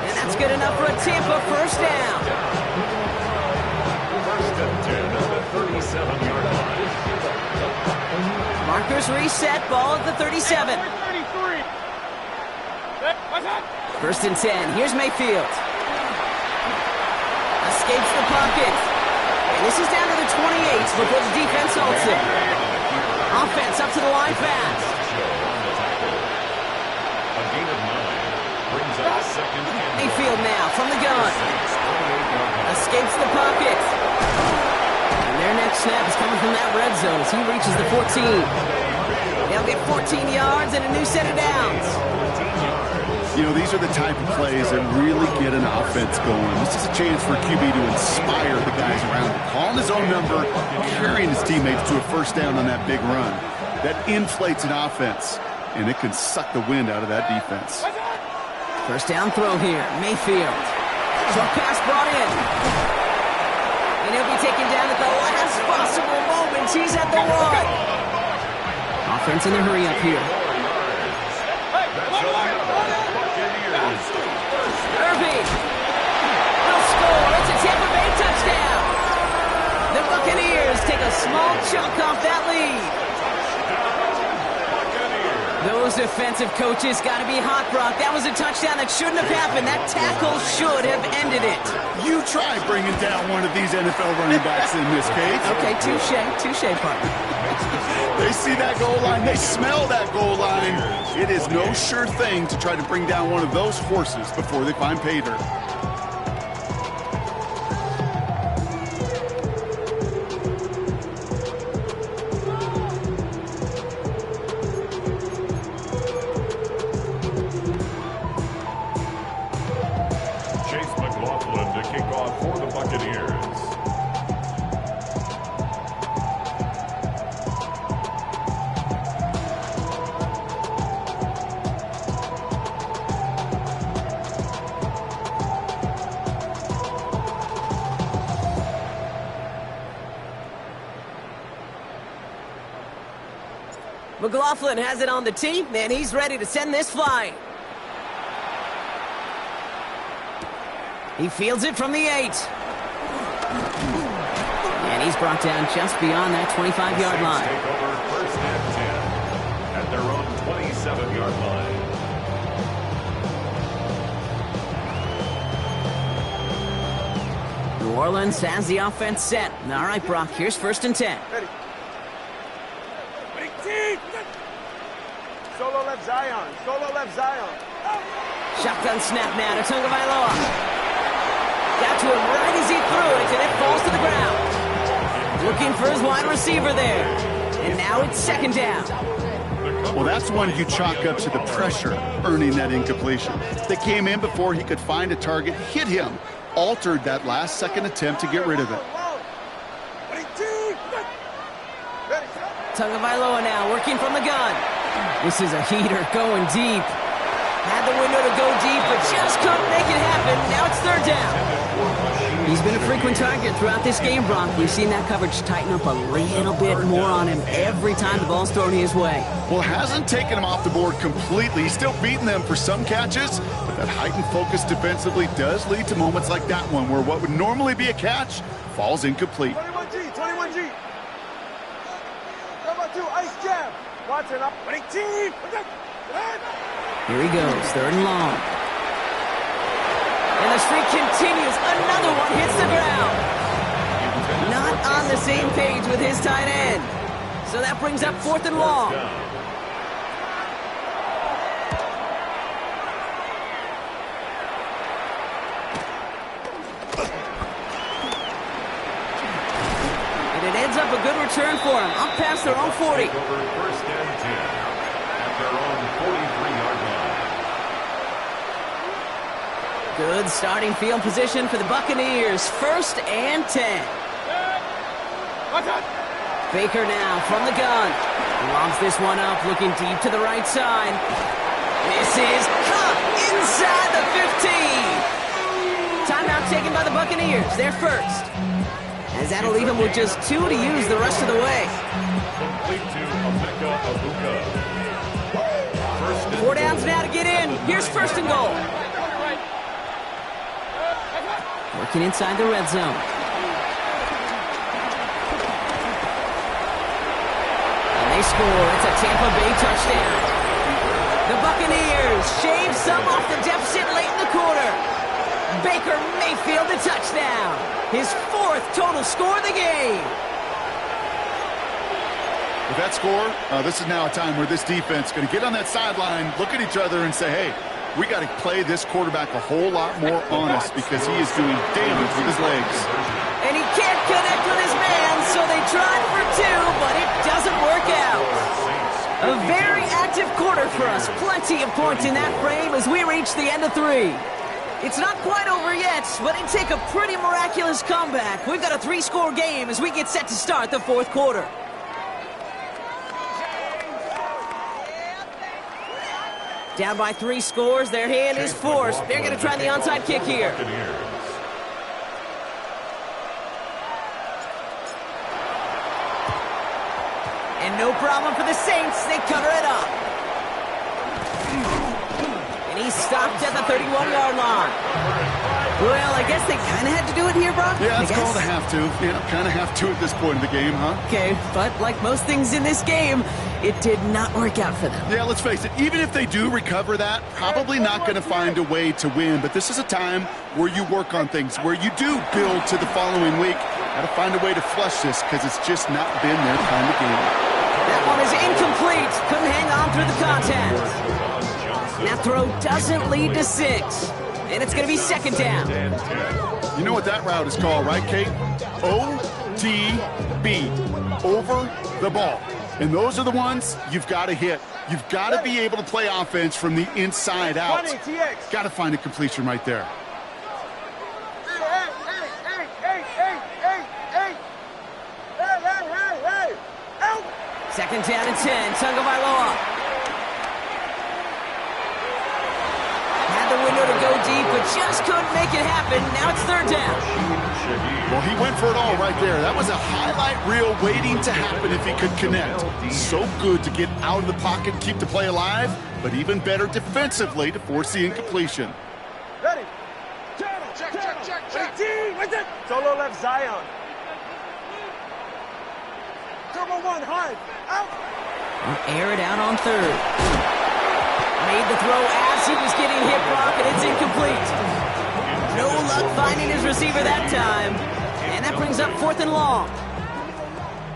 And that's good enough for a Tampa 1st down. 1st and 10 at the 37-yard line. Markers reset. Ball at the 37. 1st and 10. Here's Mayfield. Escapes the pocket. And this is down to the 28 before the defense holds it. Offense up to the line fast. A gain of 9 brings up 2nd and Mayfield now from the gun. Escapes the pocket. And their next snap is coming from that red zone as he reaches the 14. They'll get 14 yards and a new set of downs. You know, these are the type of plays that really get an offense going. This is a chance for QB to inspire the guys around him. Calling his own number, carrying his teammates to a 1st down on that big run. That inflates an offense, and it can suck the wind out of that defense. 1st down throw here. Mayfield. Short pass brought in. And he'll be taken down at the last possible moment. He's at the 1. Offense in the hurry up here. Irving will score. It's a Tampa Bay touchdown. The Buccaneers take a small chunk off that lead. Those defensive coaches got to be hot, Brock. That was a touchdown that shouldn't have happened. That tackle should have ended it. You try bringing down one of these NFL running backs in this case. Okay, touche, partner. They see that goal line. They smell that goal line. It is no sure thing to try to bring down one of those horses before they find pay dirt. Chase McLaughlin to kick off for the Buccaneers. McLaughlin has it on the tee, and he's ready to send this flying. He fields it from the 8. And he's brought down just beyond that 25-yard line. Take over 1st and 10 at their own 27-yard line. New Orleans has the offense set. All right, Brock, here's 1st and 10. Ready. Solo left Zion. Solo left Zion. Shotgun snap now to Tagovailoa. Got to him right as he threw it, and it falls to the ground. Looking for his wide receiver there. And now it's 2nd down. Well, that's one you chalk up to the pressure earning that incompletion. They came in before he could find a target, hit him, altered that last-second attempt to get rid of it. Tagovailoa now working from the gun. This is a heater going deep. Had the window to go deep, but just couldn't make it happen. Now it's 3rd down. He's been a frequent target throughout this game, Brock. We've seen that coverage tighten up a little bit more on him every time the ball's thrown his way. Well, hasn't taken him off the board completely. He's still beating them for some catches, but that heightened focus defensively does lead to moments like that one where what would normally be a catch falls incomplete. 21G. Number 2, ice jab. Watson up. 22. Here he goes, 3rd and long. And the streak continues. Another one hits the ground. Not on the same page with his tight end. So that brings up 4th and long. And it ends up a good return for him. Up past their own 40. Over 1st and 10 at their own 43-yard line. Good starting field position for the Buccaneers. 1st and 10. Baker now from the gun. Lobs this one up, looking deep to the right side. This is caught inside the 15. Timeout taken by the Buccaneers. They're first. As that'll leave them with just 2 to use the rest of the way. Complete to Emeka Egbuka. 4 downs now to get in. Here's 1st and goal. Working inside the red zone. And they score. It's a Tampa Bay touchdown. The Buccaneers shave some off the deficit late in the quarter. Baker Mayfield the touchdown. His 4th total score of the game. With that score, this is now a time where this defense is going to get on that sideline, look at each other, and say, hey, we got to play this quarterback a whole lot more honest because he is doing damage with his legs. And he can't connect with his man, so they tried for 2, but it doesn't work out. A very active quarter for us. Plenty of points in that frame as we reach the end of 3. It's not quite over yet, but it'd take a pretty miraculous comeback. We've got a 3-score game as we get set to start the 4th quarter. Down by 3 scores, their hand is forced. They're going to try the onside kick here. And no problem for the Saints. They cover it up. And he's stopped at the 31-yard line. Well, I guess they kind of had to do it here, Brock. Yeah, it's called a have to. Kind of have to at this point in the game, huh? Okay, but like most things in this game, it did not work out for them. Yeah, let's face it. Even if they do recover that, probably not going to find a way to win. But this is a time where you work on things, where you do build to the following week. Got to find a way to flush this because it's just not been their kind of game. That one is incomplete. Couldn't hang on through the contact. That throw doesn't lead to 6. And it's going to be 2nd down. You know what that route is called, right, Kate? OTB. Over the ball. And those are the ones you've got to hit. You've got to be able to play offense from the inside out. Got to find a completion right there. Second down and 10. Tagovailoa. Had the window to go deep, but just couldn't make it happen. Now it's 3rd down. Well, he went for it all right there. That was a highlight reel waiting to happen if he could connect. So good to get out of the pocket, keep the play alive, but even better defensively to force the incompletion. Ready. Check. What's it? Solo left Zion. Turbo 1, hard. Out. Air it out on 3rd. Made the throw as he was getting hit, Brock, and it's incomplete. No luck finding his receiver that time. And that brings up 4th and long.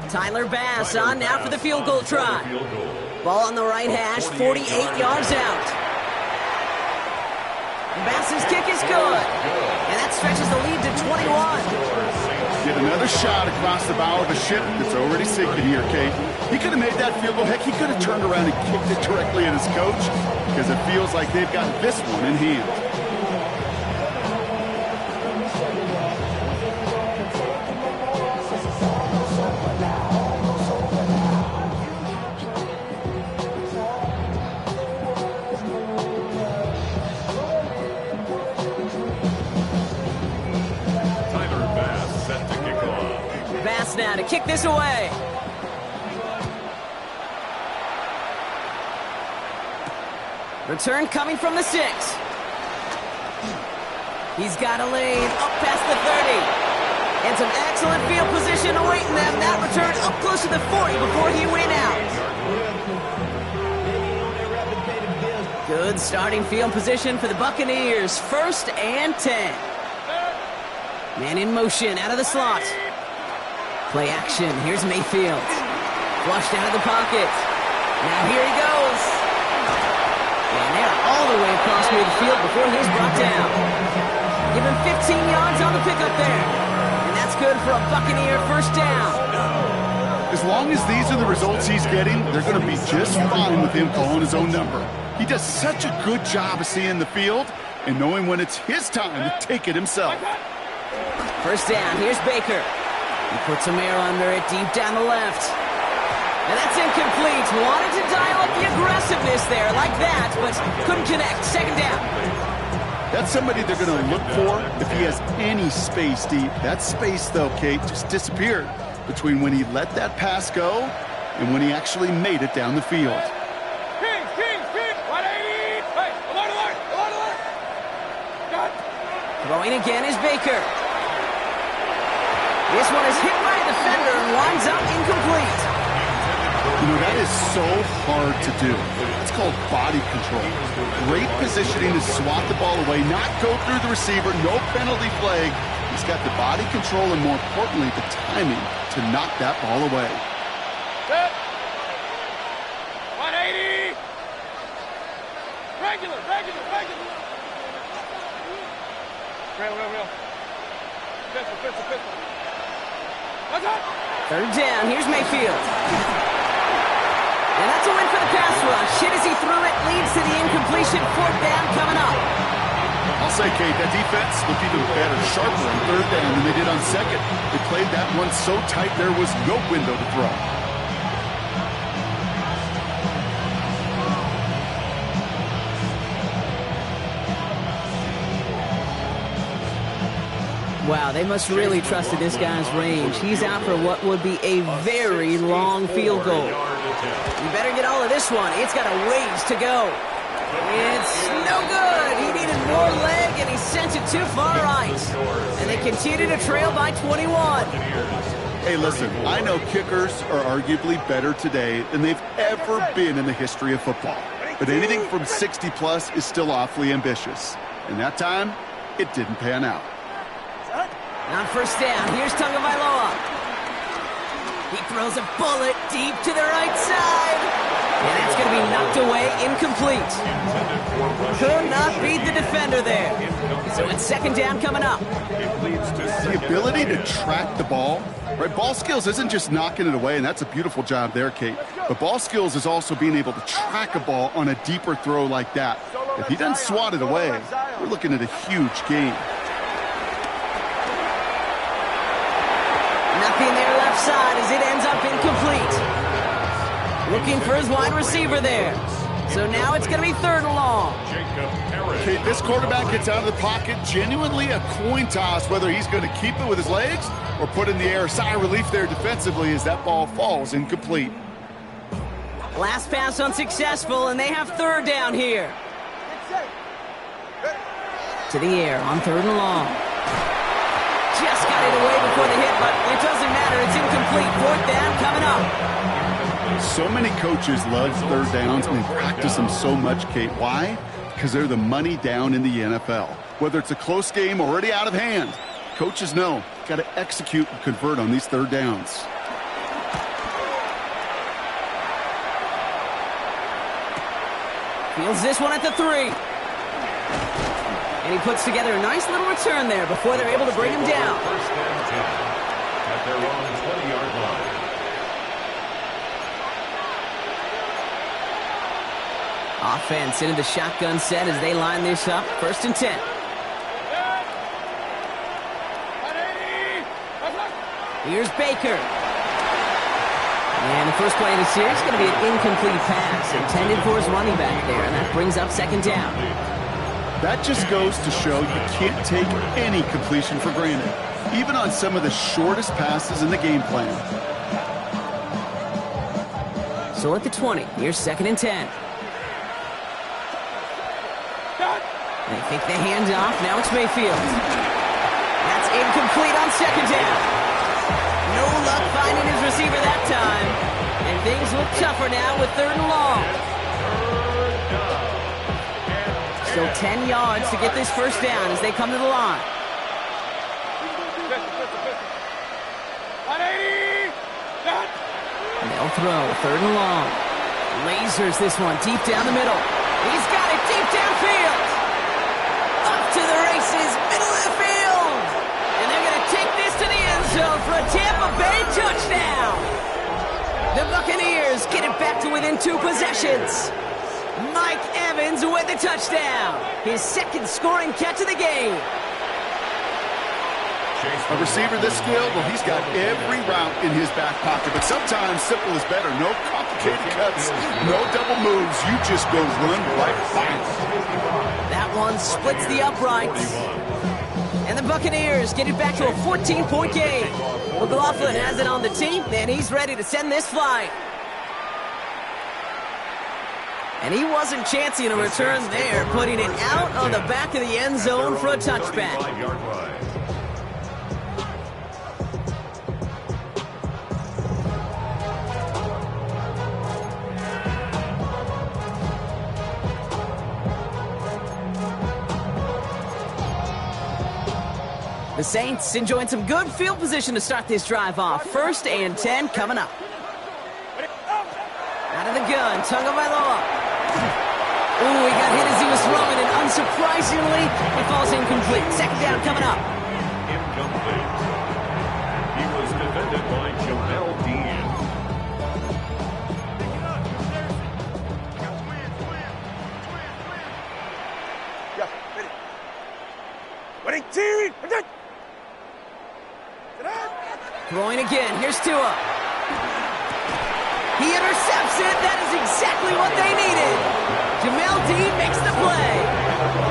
Tyler Bass on now for the field goal try. Ball on the right hash, 48 yards out. Bass's kick is good. And that stretches the lead to 21. Get another shot across the bow of a ship that's already sinking here, Kate. He could have made that field goal. Heck, he could have turned around and kicked it directly at his coach because it feels like they've got this one in hand. Now to kick this away. Return coming from the 6. He's got a lane up past the 30. And some excellent field position awaiting them. That return up close to the 40 before he went out. Good starting field position for the Buccaneers. 1st and 10. Man in motion out of the slot. Play action. Here's Mayfield. Flushed out of the pocket. Now here he goes. And they're all the way across midfield before he's brought down. Give him 15 yards on the pickup there. And that's good for a Buccaneer 1st down. As long as these are the results he's getting, they're going to be just fine with him calling his own number. He does such a good job of seeing the field and knowing when it's his time to take it himself. 1st down, here's Baker. He puts some air under it, deep down the left. And that's incomplete. Wanted to dial up the aggressiveness there like that, but couldn't connect. 2nd down. That's somebody they're going to look for if he has any space deep. That space, though, Kate, just disappeared between when he let that pass go and when he actually made it down the field. Throwing again is Baker. This one is hit by a defender and winds up incomplete. You know, that is so hard to do. It's called body control. Great positioning to swat the ball away, not go through the receiver, no penalty flag. He's got the body control and, more importantly, the timing to knock that ball away. 180. Regular. Real. Pistol. What's up? 3rd down, here's Mayfield. And that's a win for the pass rush. Hit as he threw it, leads to the incompletion. 4th down coming up. I'll say, Kate, that defense looked even better, sharper on 3rd down than they did on 2nd. They played that one so tight there was no window to throw. Wow, they must really trusted this guy's range. He's out for what would be a very long field goal. You better get all of this one. It's got a ways to go. It's no good. He needed more leg, and he sent it too far right. And they continue to trail by 21. Hey, listen, I know kickers are arguably better today than they've ever been in the history of football. But anything from 60-plus is still awfully ambitious. And that time, it didn't pan out. On 1st down, here's Tagovailoa. He throws a bullet deep to the right side. And that's going to be knocked away, incomplete. Could not beat the defender there. So it's 2nd down coming up. The ability to track the ball, right? Ball skills isn't just knocking it away, and that's a beautiful job there, Kate. But ball skills is also being able to track a ball on a deeper throw like that. If he doesn't swat it away, we're looking at a huge gain. Nothing there left side as it ends up incomplete. Looking for his wide receiver there. So now it's going to be 3rd and long. Okay, this quarterback gets out of the pocket. Genuinely a coin toss whether he's going to keep it with his legs or put in the air. Sigh of relief there defensively as that ball falls incomplete. Last pass unsuccessful, and they have 3rd down here. To the air on 3rd and long. Just got it away before the hit, but it doesn't matter. It's incomplete. 4th down coming up. So many coaches love 3rd downs and practice them so much, Kate. Why? Because they're the money down in the NFL. Whether it's a close game already out of hand, coaches know got to execute and convert on these 3rd downs. Fields this one at the 3. And he puts together a nice little return there before they're able to bring him down. 1st and 10 at their own 20-yard line. Offense into the shotgun set as they line this up. 1st and 10. Here's Baker. And the first play of the series is going to be an incomplete pass intended for his running back there, and that brings up 2nd down. That just goes to show you can't take any completion for granted, even on some of the shortest passes in the game plan. So at the 20, here's 2nd and 10. They think the handoff. Now it's Mayfield. That's incomplete on 2nd down. No luck finding his receiver that time. And things look tougher now with 3rd and long. Still 10 yards to get this first down as they come to the line. And they'll throw, 3rd and long. Lasers this one deep down the middle. He's got it deep downfield. Up to the races, middle of the field. And they're going to take this to the end zone for a Tampa Bay touchdown. The Buccaneers get it back to within 2 possessions. Mike Evans with the touchdown. His 2nd scoring catch of the game. A receiver this skilled, well, he's got every route in his back pocket. But sometimes simple is better. No complicated cuts, no double moves. You just go run right back. That one splits the uprights. And the Buccaneers get it back to a 14-point game. McLaughlin has it on the team, and he's ready to send this flight. And he wasn't chancing a return there, putting it out on the back of the end zone for a touchback. The Saints enjoying some good field position to start this drive off. 1st and 10 coming up. Out of the gun, Tagovailoa. Ooh, he got hit as he was throwing, and unsurprisingly, it falls incomplete. 2nd down coming up. Incomplete. He was defended by Jamel Dean. Yeah, ready. Ready, team! Throwing again. Here's Tua. He intercepts it. That is exactly what they needed. Jamel Dean makes the play.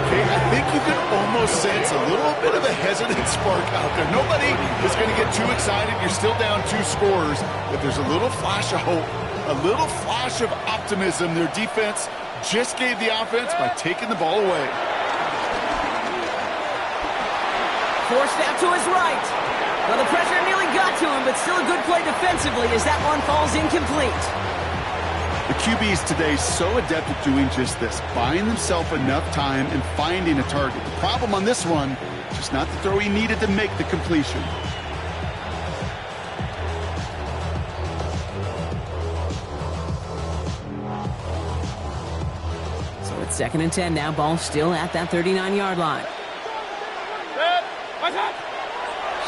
Okay, I think you can almost sense a little bit of a hesitant spark out there. Nobody is going to get too excited. You're still down 2 scores, but there's a little flash of hope, a little flash of optimism. Their defense just gave the offense by taking the ball away. Forced out to his right. Well, the pressure nearly got to him, but still a good play defensively as that one falls incomplete. The QBs today so adept at doing just this, buying themselves enough time and finding a target. The problem on this one, just not the throw he needed to make the completion. So it's 2nd and 10 now. Ball still at that 39-yard line.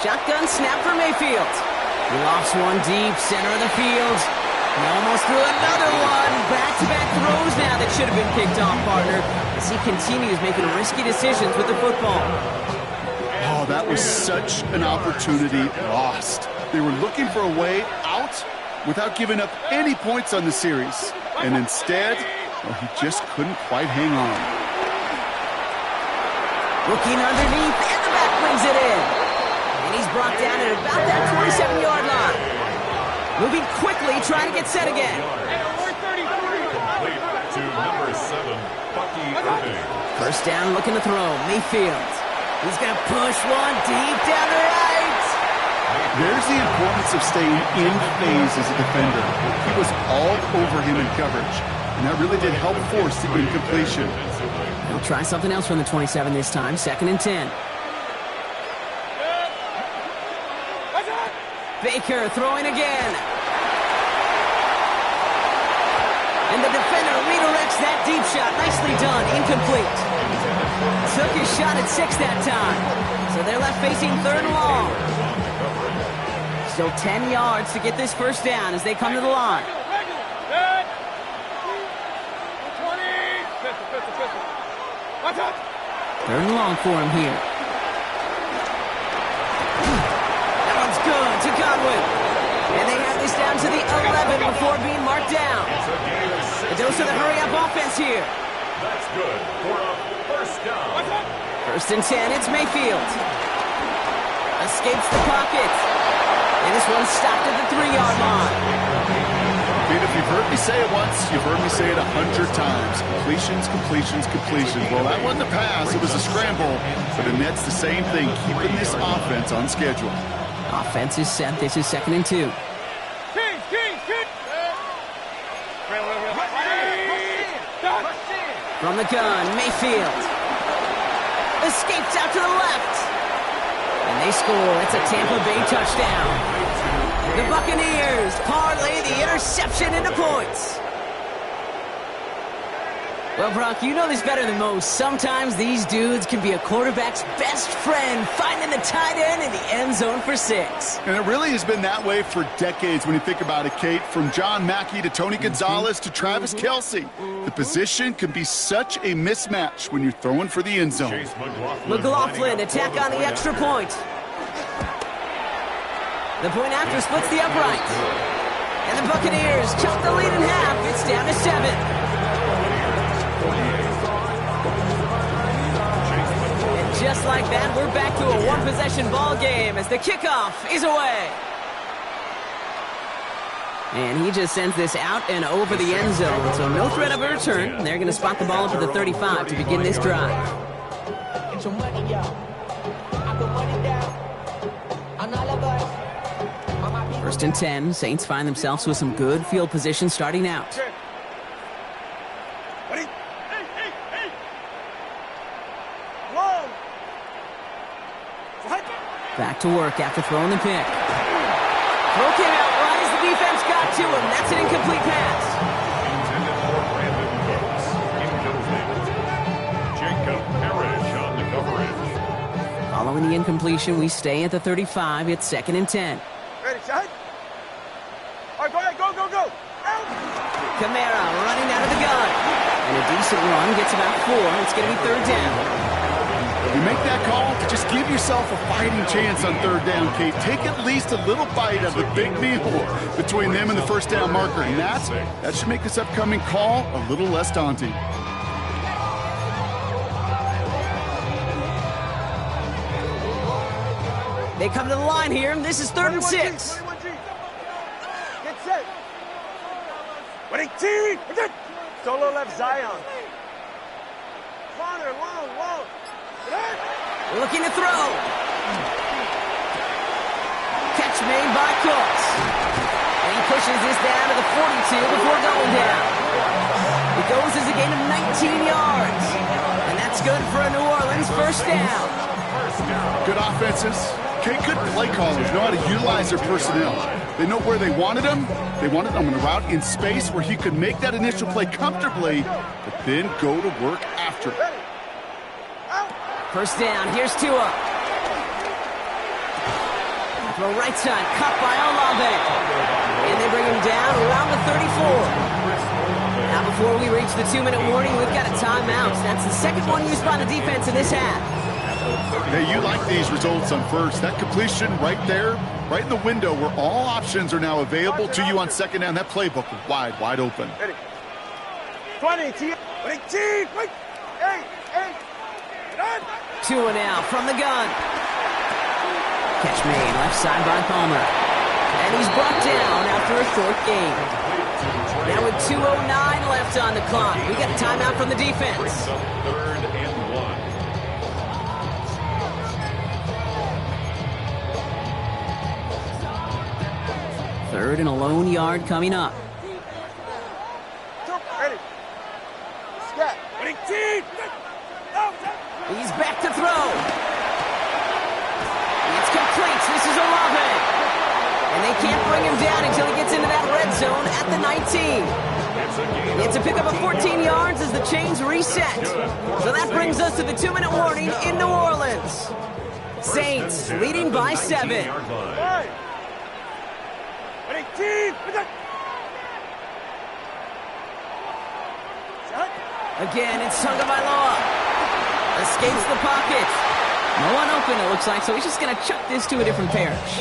Shotgun snap for Mayfield. He lofts one deep, center of the field. He almost threw another one. Back-to-back throws now that should have been picked off, partner, as he continues making risky decisions with the football. Oh, that was such an opportunity lost. They were looking for a way out without giving up any points on the series. And instead, well, he just couldn't quite hang on. Looking underneath, and the back brings it in. And he's brought down at about that 27-yard line. Moving quickly, trying to get set again. Complete to number 7, Bucky Irving. First down, looking to throw. Mayfield. He's going to push one deep down the right. There's the importance of staying in phase as a defender. He was all over him in coverage, and that really did help force the incompletion. They'll try something else from the 27 this time. 2nd and 10. Baker throwing again. And the defender redirects that deep shot. Nicely done. Incomplete. Took his shot at 6 that time. So they're left facing 3rd and long. Still 10 yards to get this first down as they come to the line. 3rd and long for him here. That one's good to Godwin. And they have this down to the 11 before being marked down. A dose of the hurry-up offense here. That's good for a first down. 1st and 10, it's Mayfield. Escapes the pocket. And this one's stopped at the 3-yard line. I mean, if you've heard me say it once, you've heard me say it 100 times. Completions, completions, completions. Well, that wasn't a pass. It was a scramble. But the Nets, the same thing, keeping this offense on schedule. Offense is set. This is 2nd and 2. From the gun, Mayfield. Escapes out to the left. And they score. It's a Tampa Bay touchdown. The Buccaneers parlay the interception into points. Well, Brock, you know this better than most. Sometimes these dudes can be a quarterback's best friend, finding the tight end in the end zone for 6. And it really has been that way for decades when you think about it, Kate. From John Mackey to Tony Gonzalez to Travis Kelce. The position can be such a mismatch when you're throwing for the end zone. McLaughlin attack on the extra point. The point after splits the uprights. And the Buccaneers chop the lead in half. It's down to 7. Just like that, we're back to a one-possession ball game as the kickoff is away. And he just sends this out and over the end zone, so no threat of a return. They're going to spot the ball up at the 35 to begin this drive. First and 10, Saints find themselves with some good field position starting out. Back to work after throwing the pick. Throw came out right as the defense got to him. That's an incomplete pass. Jacob Parrish on the coverage. Following the incompletion, we stay at the 35. It's 2nd and 10. Ready, shot. All right, go ahead, go, go, go. Out. Kamara running out of the gun. And a decent run gets about 4. It's going to be 3rd down. You make that call, just give yourself a fighting chance on 3rd down, Kate. Take at least a little bite of the big meal between them and the first down marker. And that should make this upcoming call a little less daunting. They come to the line here, and this is 3rd and 6. 21G. Get set. 22. Solo left Zion. Corner, long, long. Looking to throw. Catch made by Cooks. And he pushes this down to the 42 before going down. It goes as a gain of 19 yards. And that's good for a New Orleans first down. Good offenses. Kate, good play callers know how to utilize their personnel. They know where they wanted him. They wanted him on a route in space where he could make that initial play comfortably, but then go to work after it. First down, here's Tua. Throw right side, cut by Olave. And they bring him down around the 34. Now before we reach the 2-minute warning, we've got a timeout. That's the second one used by the defense in this half. Hey, you like these results on first. That completion right there, right in the window where all options are now available to you on 2nd down. That playbook wide open. Ready. 20, T. 18, wait. 8. Tua now from the gun. Catch made left side by Palmer. And he's brought down after a short gain. Now with 2:09 left on the clock, we got a timeout from the defense. 3rd and 1. Third and a lone yard coming up. Ready. Scat. 18. He's back to throw. It's complete. This is Olave. And they can't bring him down until he gets into that red zone at the 19. It's a pickup of 14 yards as the chains reset. So that brings us to the 2-minute warning in New Orleans. Saints leading by 7. 18. Again, it's Tagovailoa. Escapes the pocket. No one open, it looks like, so he's just going to chuck this to a different parish.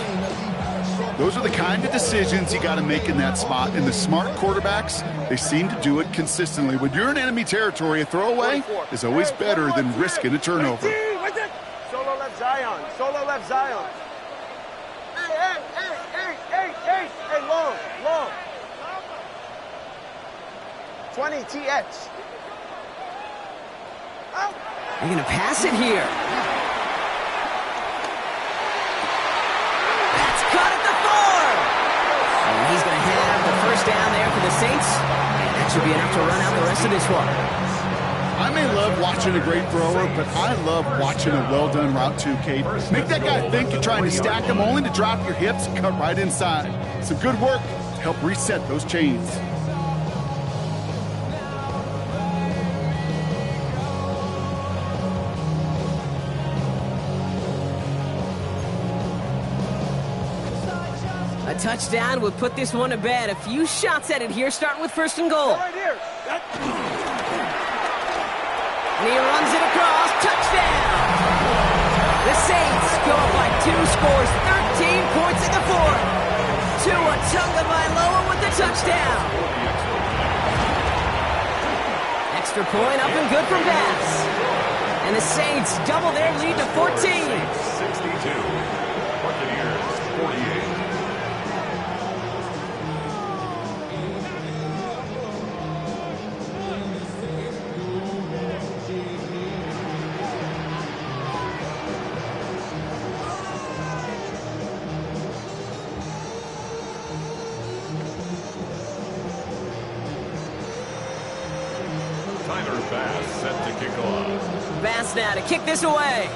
Those are the kind of decisions you got to make in that spot. And the smart quarterbacks, they seem to do it consistently. When you're in enemy territory, a throwaway is always better than risking a turnover. Solo left Zion. Solo left Zion. Hey, long. 20, TX. They're going to pass it here. That's caught at the 4. And he's going to have the first down there for the Saints. And that should be enough to run out the rest of this one. I may love watching a great thrower, but I love watching a well-done route too, Kate. Make that guy think you're trying to stack him only to drop your hips and cut right inside. Some good work to help reset those chains. A touchdown would put this one to bed. A few shots at it here, starting with 1st and goal. Right here. And he runs it across. Touchdown! The Saints go up by 2 scores, 13 points in the 4th. Tua Tagovailoa with the touchdown. Extra point up and good for Bass. And the Saints double their lead to 14. 62. Buccaneers 48. Tyler Bass set to kick off. Bass now to kick this away.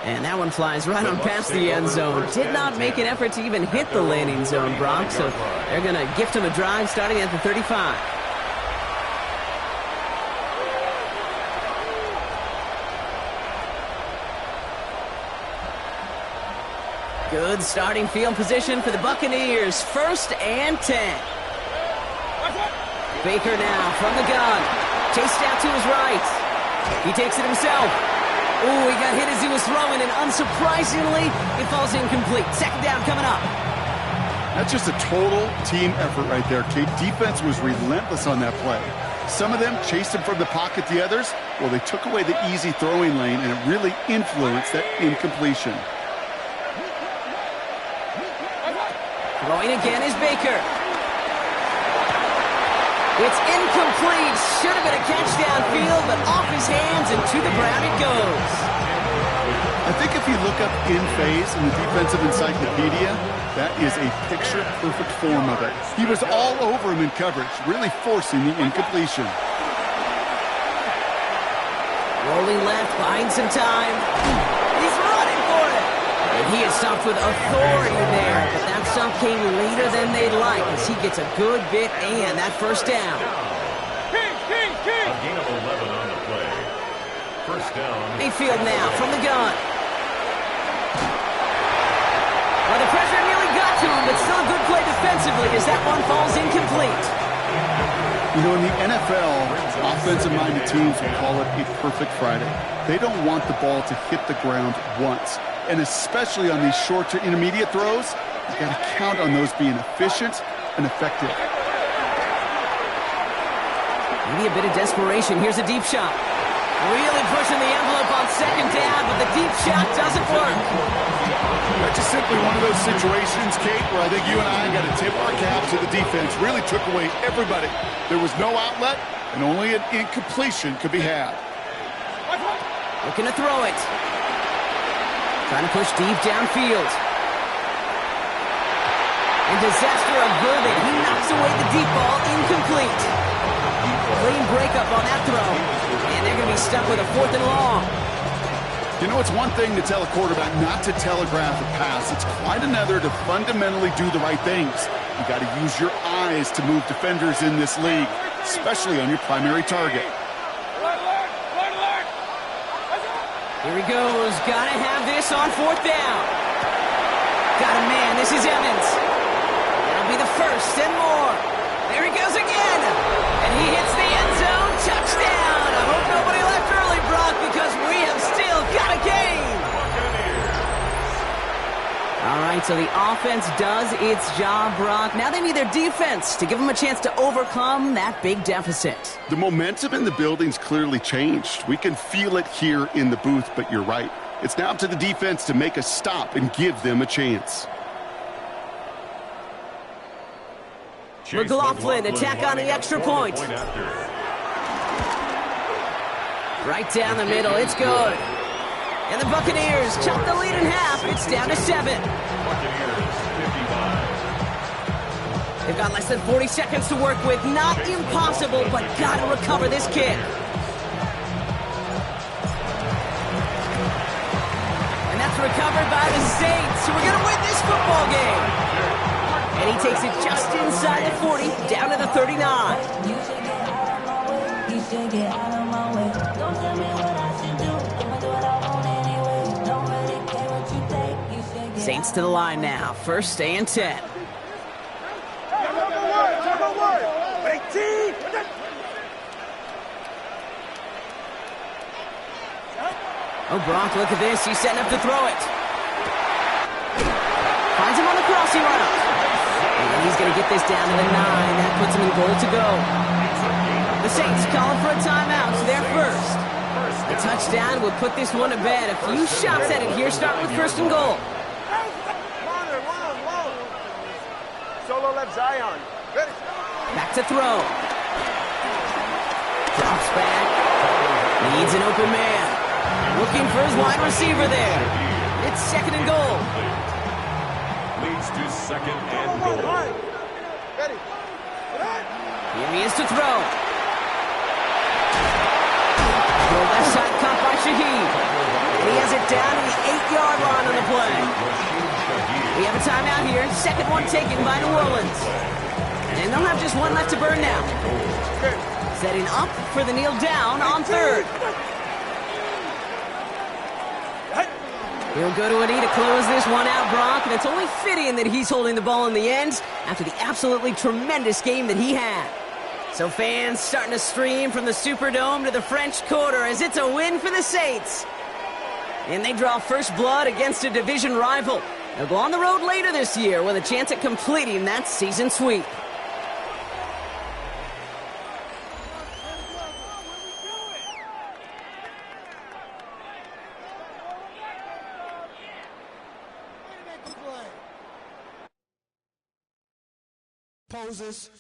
And that one flies right on past the end zone. Did not make an effort to even hit the landing zone, Brock. So they're going to gift him a drive starting at the 35. Good starting field position for the Buccaneers. 1st and 10. Baker now from the gun. Chased out to his right. He takes it himself. Ooh, he got hit as he was throwing, and unsurprisingly, it falls incomplete. 2nd down coming up. That's just a total team effort right there, Kate. Defense was relentless on that play. Some of them chased him from the pocket. The others, well, they took away the easy throwing lane, and it really influenced that incompletion. Throwing again is Baker. It's incomplete. Should have been a catch downfield, but off his hands and to the ground it goes. I think if you look up in phase in the defensive encyclopedia, that is a picture-perfect form of it. He was all over him in coverage, really forcing the incompletion. Rolling left, buying some time. He's running for it. And he is stopped with authority there, but that stop came later than they'd like as he gets a good bit and that 1st down. A gain of 11 on the play. 1st down. Mayfield now from the gun. Well, the pressure nearly got to him, but still a good play defensively as that one falls incomplete. You know, in the NFL, offensive-minded teams will call it a perfect Friday. They don't want the ball to hit the ground once. And especially on these short to intermediate throws, you've got to count on those being efficient and effective. Maybe a bit of desperation. Here's a deep shot. Really pushing the envelope on 2nd down, but the deep shot doesn't work. That's just simply one of those situations, Kate, where I think you and I got to tip our cap to the defense. Really took away everybody. There was no outlet, and only an incompletion could be had. Looking to throw it. Trying to push deep downfield. And disaster averted. He knocks away the deep ball, incomplete. Clean breakup on that throw. And they're going to be stuck with a 4th and long. You know, it's one thing to tell a quarterback not to telegraph a pass. It's quite another to fundamentally do the right things. You got to use your eyes to move defenders in this league, especially on your primary target. Here he goes. Got to have this on 4th down. Got a man. This is Evans. That'll be the 1st and more. There he goes again. And he hits the end zone. Touchdown. I hope nobody left early, Brock, because we have still got a game. All right, so the offense does its job, Brock. Now they need their defense to give them a chance to overcome that big deficit. The momentum in the building's clearly changed. We can feel it here in the booth, but you're right. It's now up to the defense to make a stop and give them a chance. McLaughlin attack on the extra point. Right down the middle, it's good. And the Buccaneers chop the lead in half. It's down to 7. Buccaneers 55. They've got less than 40 seconds to work with. Not impossible, but gotta recover this kick. And that's recovered by the Saints, who are gonna win this football game. And he takes it just inside the 40, down to the 39. You should get out of my way. You should get out of my way. Don't tell me what I should do. I'ma do what I want anyway. Don't really care what you think. You should get Saints to the line now. First and 10. Oh, Gronk, look at this. He's setting up to throw it. Finds him on the crossing route. And he's going to get this down to the 9. That puts him in goal to go. The Saints calling for a timeout, so they're first. The touchdown would put this one to bed. A few shots at it here, starting with first and goal. Solo left Zion. Ready. Back to throw. Drops back. Needs an open man. Looking for his wide receiver there. It's second and goal. Leads to second and goal. Ready. Here he is to throw. The left side caught by Shaheed. And he has it down to the 8-yard line on the play. We have a timeout here. Second one taken by New Orleans. And they'll have just one left to burn now. Setting up for the kneel down on third. He'll go to a knee to close this one out, Gronk, and it's only fitting that he's holding the ball in the end after the absolutely tremendous game that he had. So fans starting to stream from the Superdome to the French Quarter as it's a win for the Saints. And they draw first blood against a division rival. They'll go on the road later this year with a chance at completing that season sweep. Poses.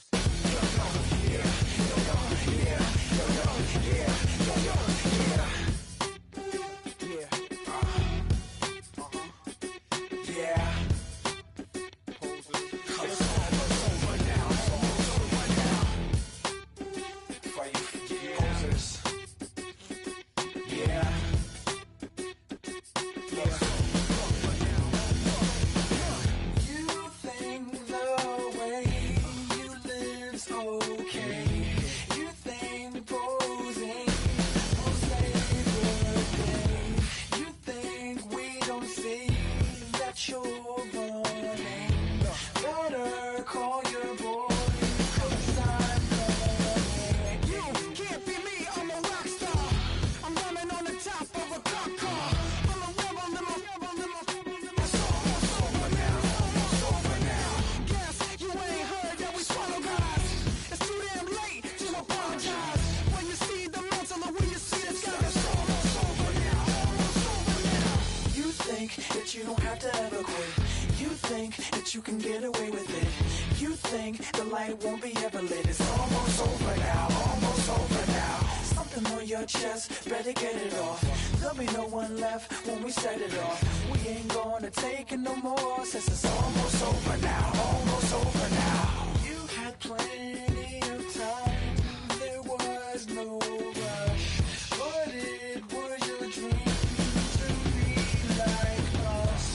You can get away with it. You think the light won't be ever lit. It's almost over now, almost over now. Something on your chest, better get it off. There'll be no one left when we set it off. We ain't gonna take it no more, since it's almost over now, almost over now. You had plenty of time, there was no rush, but it was your dream to be like us.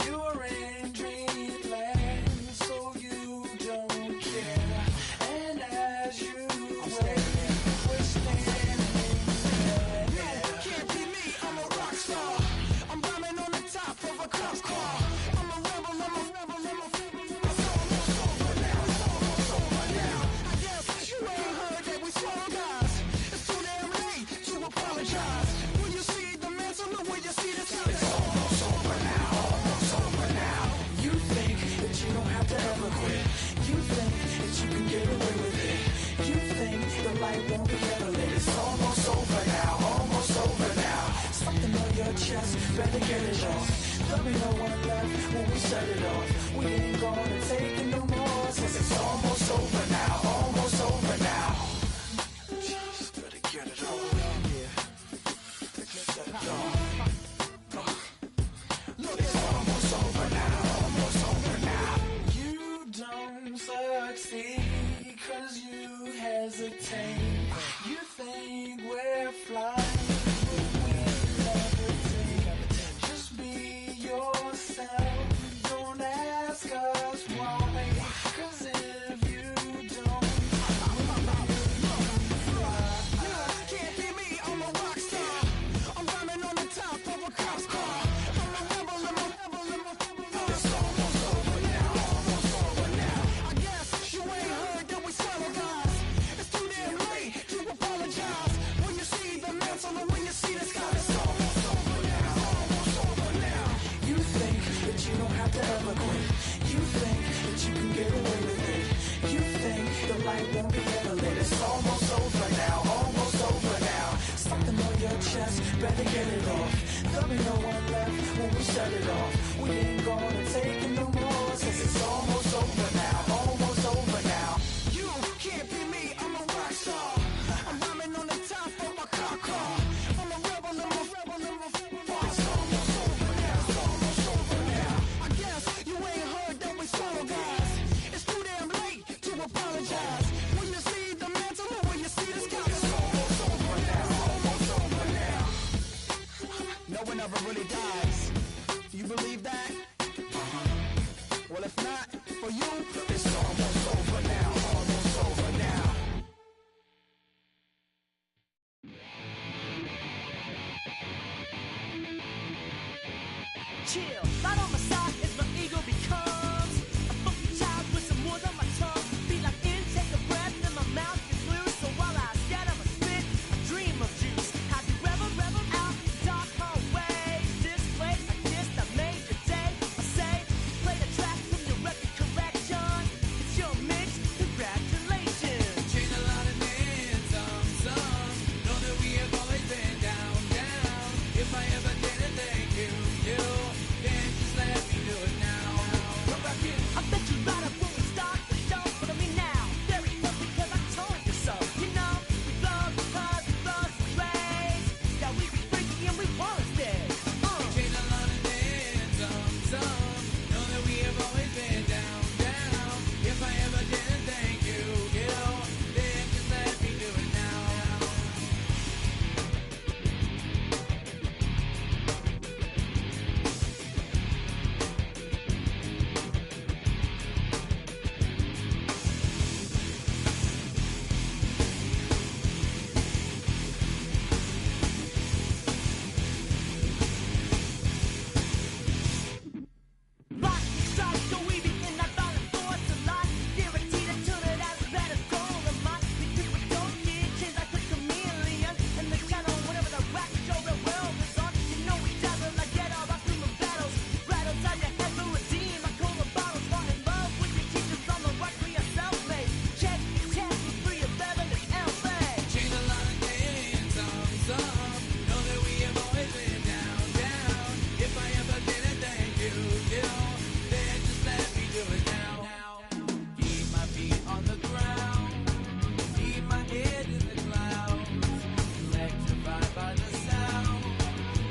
You're in dreamland, so you don't care. And as you wait, we're standing there. Can't be me, I'm a rock star. I'm rhyming on the top of a cop car. I'm a rebel, I'm a rebel, I'm a it's almost over now, it's almost over now. I guess you ain't heard that we swallow guys. It's too damn late to apologize. When you see the mantle, look when you see the sun. It's almost over now, almost over now. You think that you don't have to ever quit. You think that you can get away with it. You think the light won't be ever lit. It's almost over now, almost over now. Something on your chest, better get it off. There'll be no one left when we set it off. We ain't gonna take it no more, since it's almost over now, almost over now. Just better get it off. Yeah. Set it off. Look, it's almost over now, almost over now. You don't succeed. won't be ever lit. It's almost over now, almost over now. Something on your chest, better get it off. There'll be no one left when we shut it off. We ain't gonna take it no more, since it's almost over now, almost over now. You can't be me, I'm a rock star. I'm rhyming on the top of my car. I'm a rebel, I'm a rebel, I'm a rebel. It's almost over now, it's almost over now. I guess you ain't heard that we solo guys. It's too damn late to apologize. When you see the mantle or when you see the sky, it's almost over now, almost over now. No one ever really dies. You believe that? Well, if not, for you, it's almost over now, almost over now. Chill, right on my side as my ego becomes a funky child with some words on my tongue. Feel like in, take a breath, and my mouth gets loose. So while I scatter my spit, I dream of juice. Have you ever rebel out the dark hallways? This place like this that made your day. I say, play the track from your record collection. It's your mix, congratulations. Changed a lot of names, some know that we have always been down, down. If I ever didn't thank you, then just let me do it now. Come back in. I bet you right up when we start the show, but I mean now, very close because I told you so. You know, we love because we love the trace. Yeah, we be freaky and we wanna stay. Changed a lot of names, some know that we have always been down, down. If I ever didn't thank you, then just let me do it now. Lock, stock, so we begin that violent force a lot. Guaranteed to turn it out as bad as gold. And my because we don't get change like a chameleon. And the channel, whenever the rap show the world is on, you know we dazzle like get all our human battles. Right outside your head will redeem. I call the bottles, fall in love with your teachers on the right for yourself, mate. Check, we're free of Bevan and LA. Changed a lot of names, some know that we have always been down, down. If I ever didn't thank you, then just let me do it now. Keep my feet on the ground, keep my head in the clouds, electrified by the sound.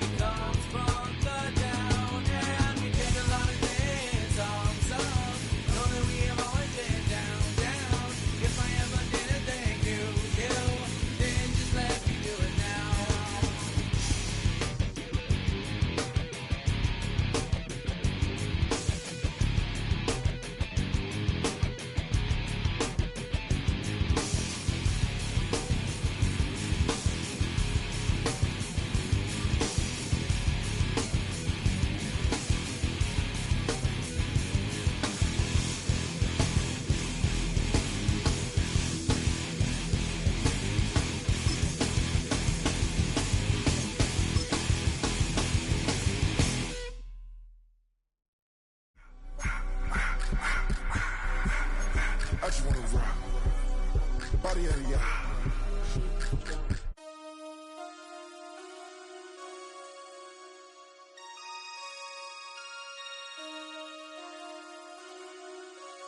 It comes from the down, and we change a lot of names, some know that we have always been down, down. If I ever didn't thank you, then just let me do it now. I just wanna rock. Body out of ya.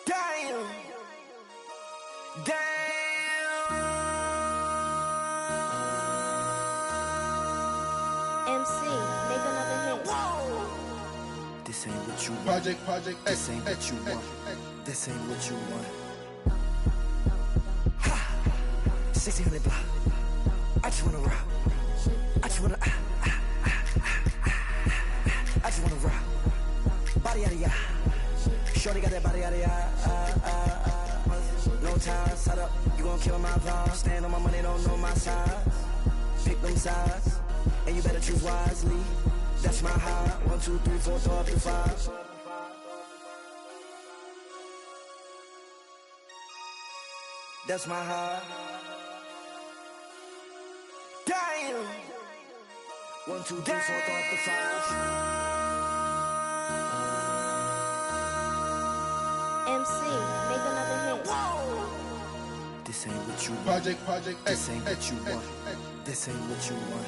Damn! MC, make another hit. This ain't what you want. Project X. This ain't what you want. This ain't what you want. 1600 block. I just wanna rock. I just wanna I just wanna rock. Body out of ya. Shorty got that body out of ya. No time, set up. You gon' kill my vibe. Stand on my money, don't know my size. Pick them sides, and you better choose wisely. That's my high. 1, 2, 3, 4, throw up to 5. That's my high. Damn. 1, 2, 3, 4, throw up to 5. MC, make another hit. This what you want. Project this ain't what you want. This ain't what you want.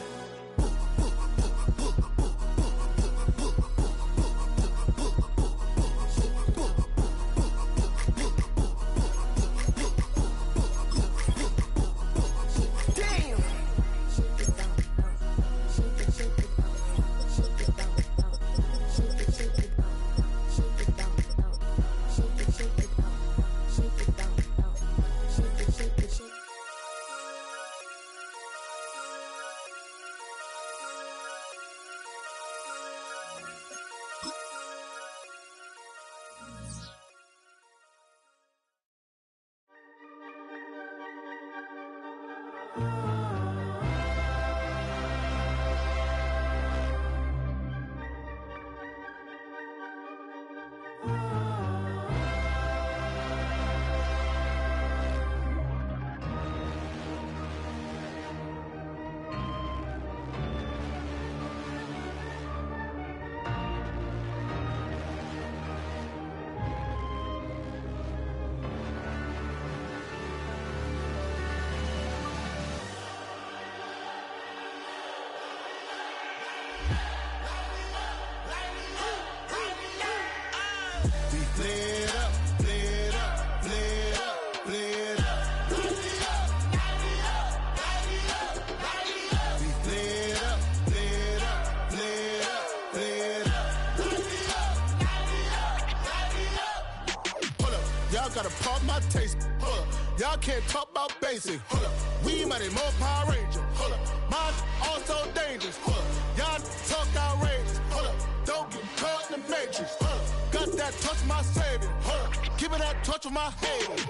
Gotta pop my taste. Hold up. Y'all can't talk about basic. Hold up. We mighty more Power Ranger. Hold up. Mine also dangerous. Hold up. Y'all talk outrageous. Hold up. Don't get caught in the matrix. Hold up. Got that touch my savior. Hold up. Give me that touch with my haters.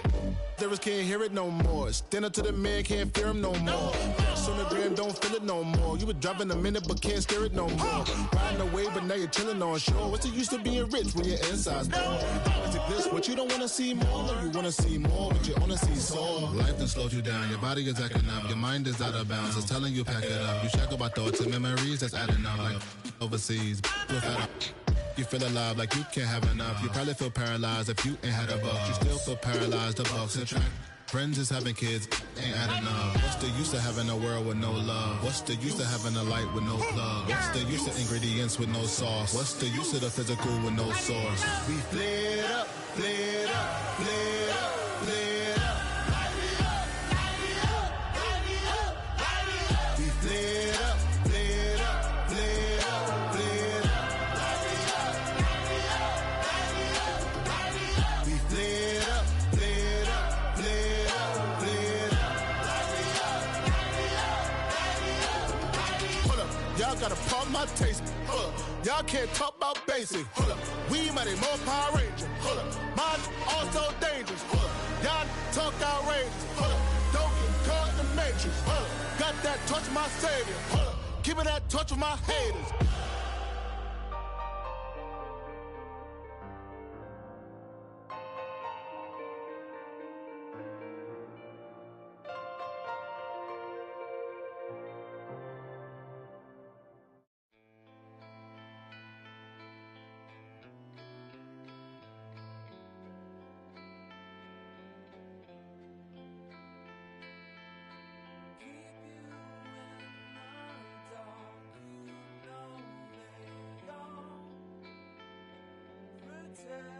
Lyrics can't hear it no more. Stand up to the man, can't fear him no more. On the gram, don't feel it no more. You were driving a minute, but can't steer it no more. Riding away, but now you're chilling on shore. What's the use of being rich when your inside's poor? Is it this what you don't want to see more? No, you want to see more, but you only see sore. Life done slowed you down. Your body is acting up. Your mind is out of bounds. It's telling you pack it up. You shackle by thoughts and memories that's adding up. Like overseas, you feel alive like you can't have enough. You probably feel paralyzed if you ain't had a buck. You still feel paralyzed. The bucks and track. Friends is having kids, ain't adding up. What's the use of having a world with no love? What's the use of having a light with no plug? What's the use of ingredients with no sauce? What's the use of the physical with no source? We flared up, flared up, flared up, flared up. We flared up, flared up, flared up, flared up. We flared up, flared up. Y'all gotta pump my taste. Hold up. Y'all can't talk about basic. Hold up. We mighty more Power Ranger. Hold up. Mine also dangerous. Hold up. Y'all talk outrageous. Hold up. Don't get caught in the matrix. Hold up. Got that touch my savior. Hold up. Give me that touch with my haters. Pretend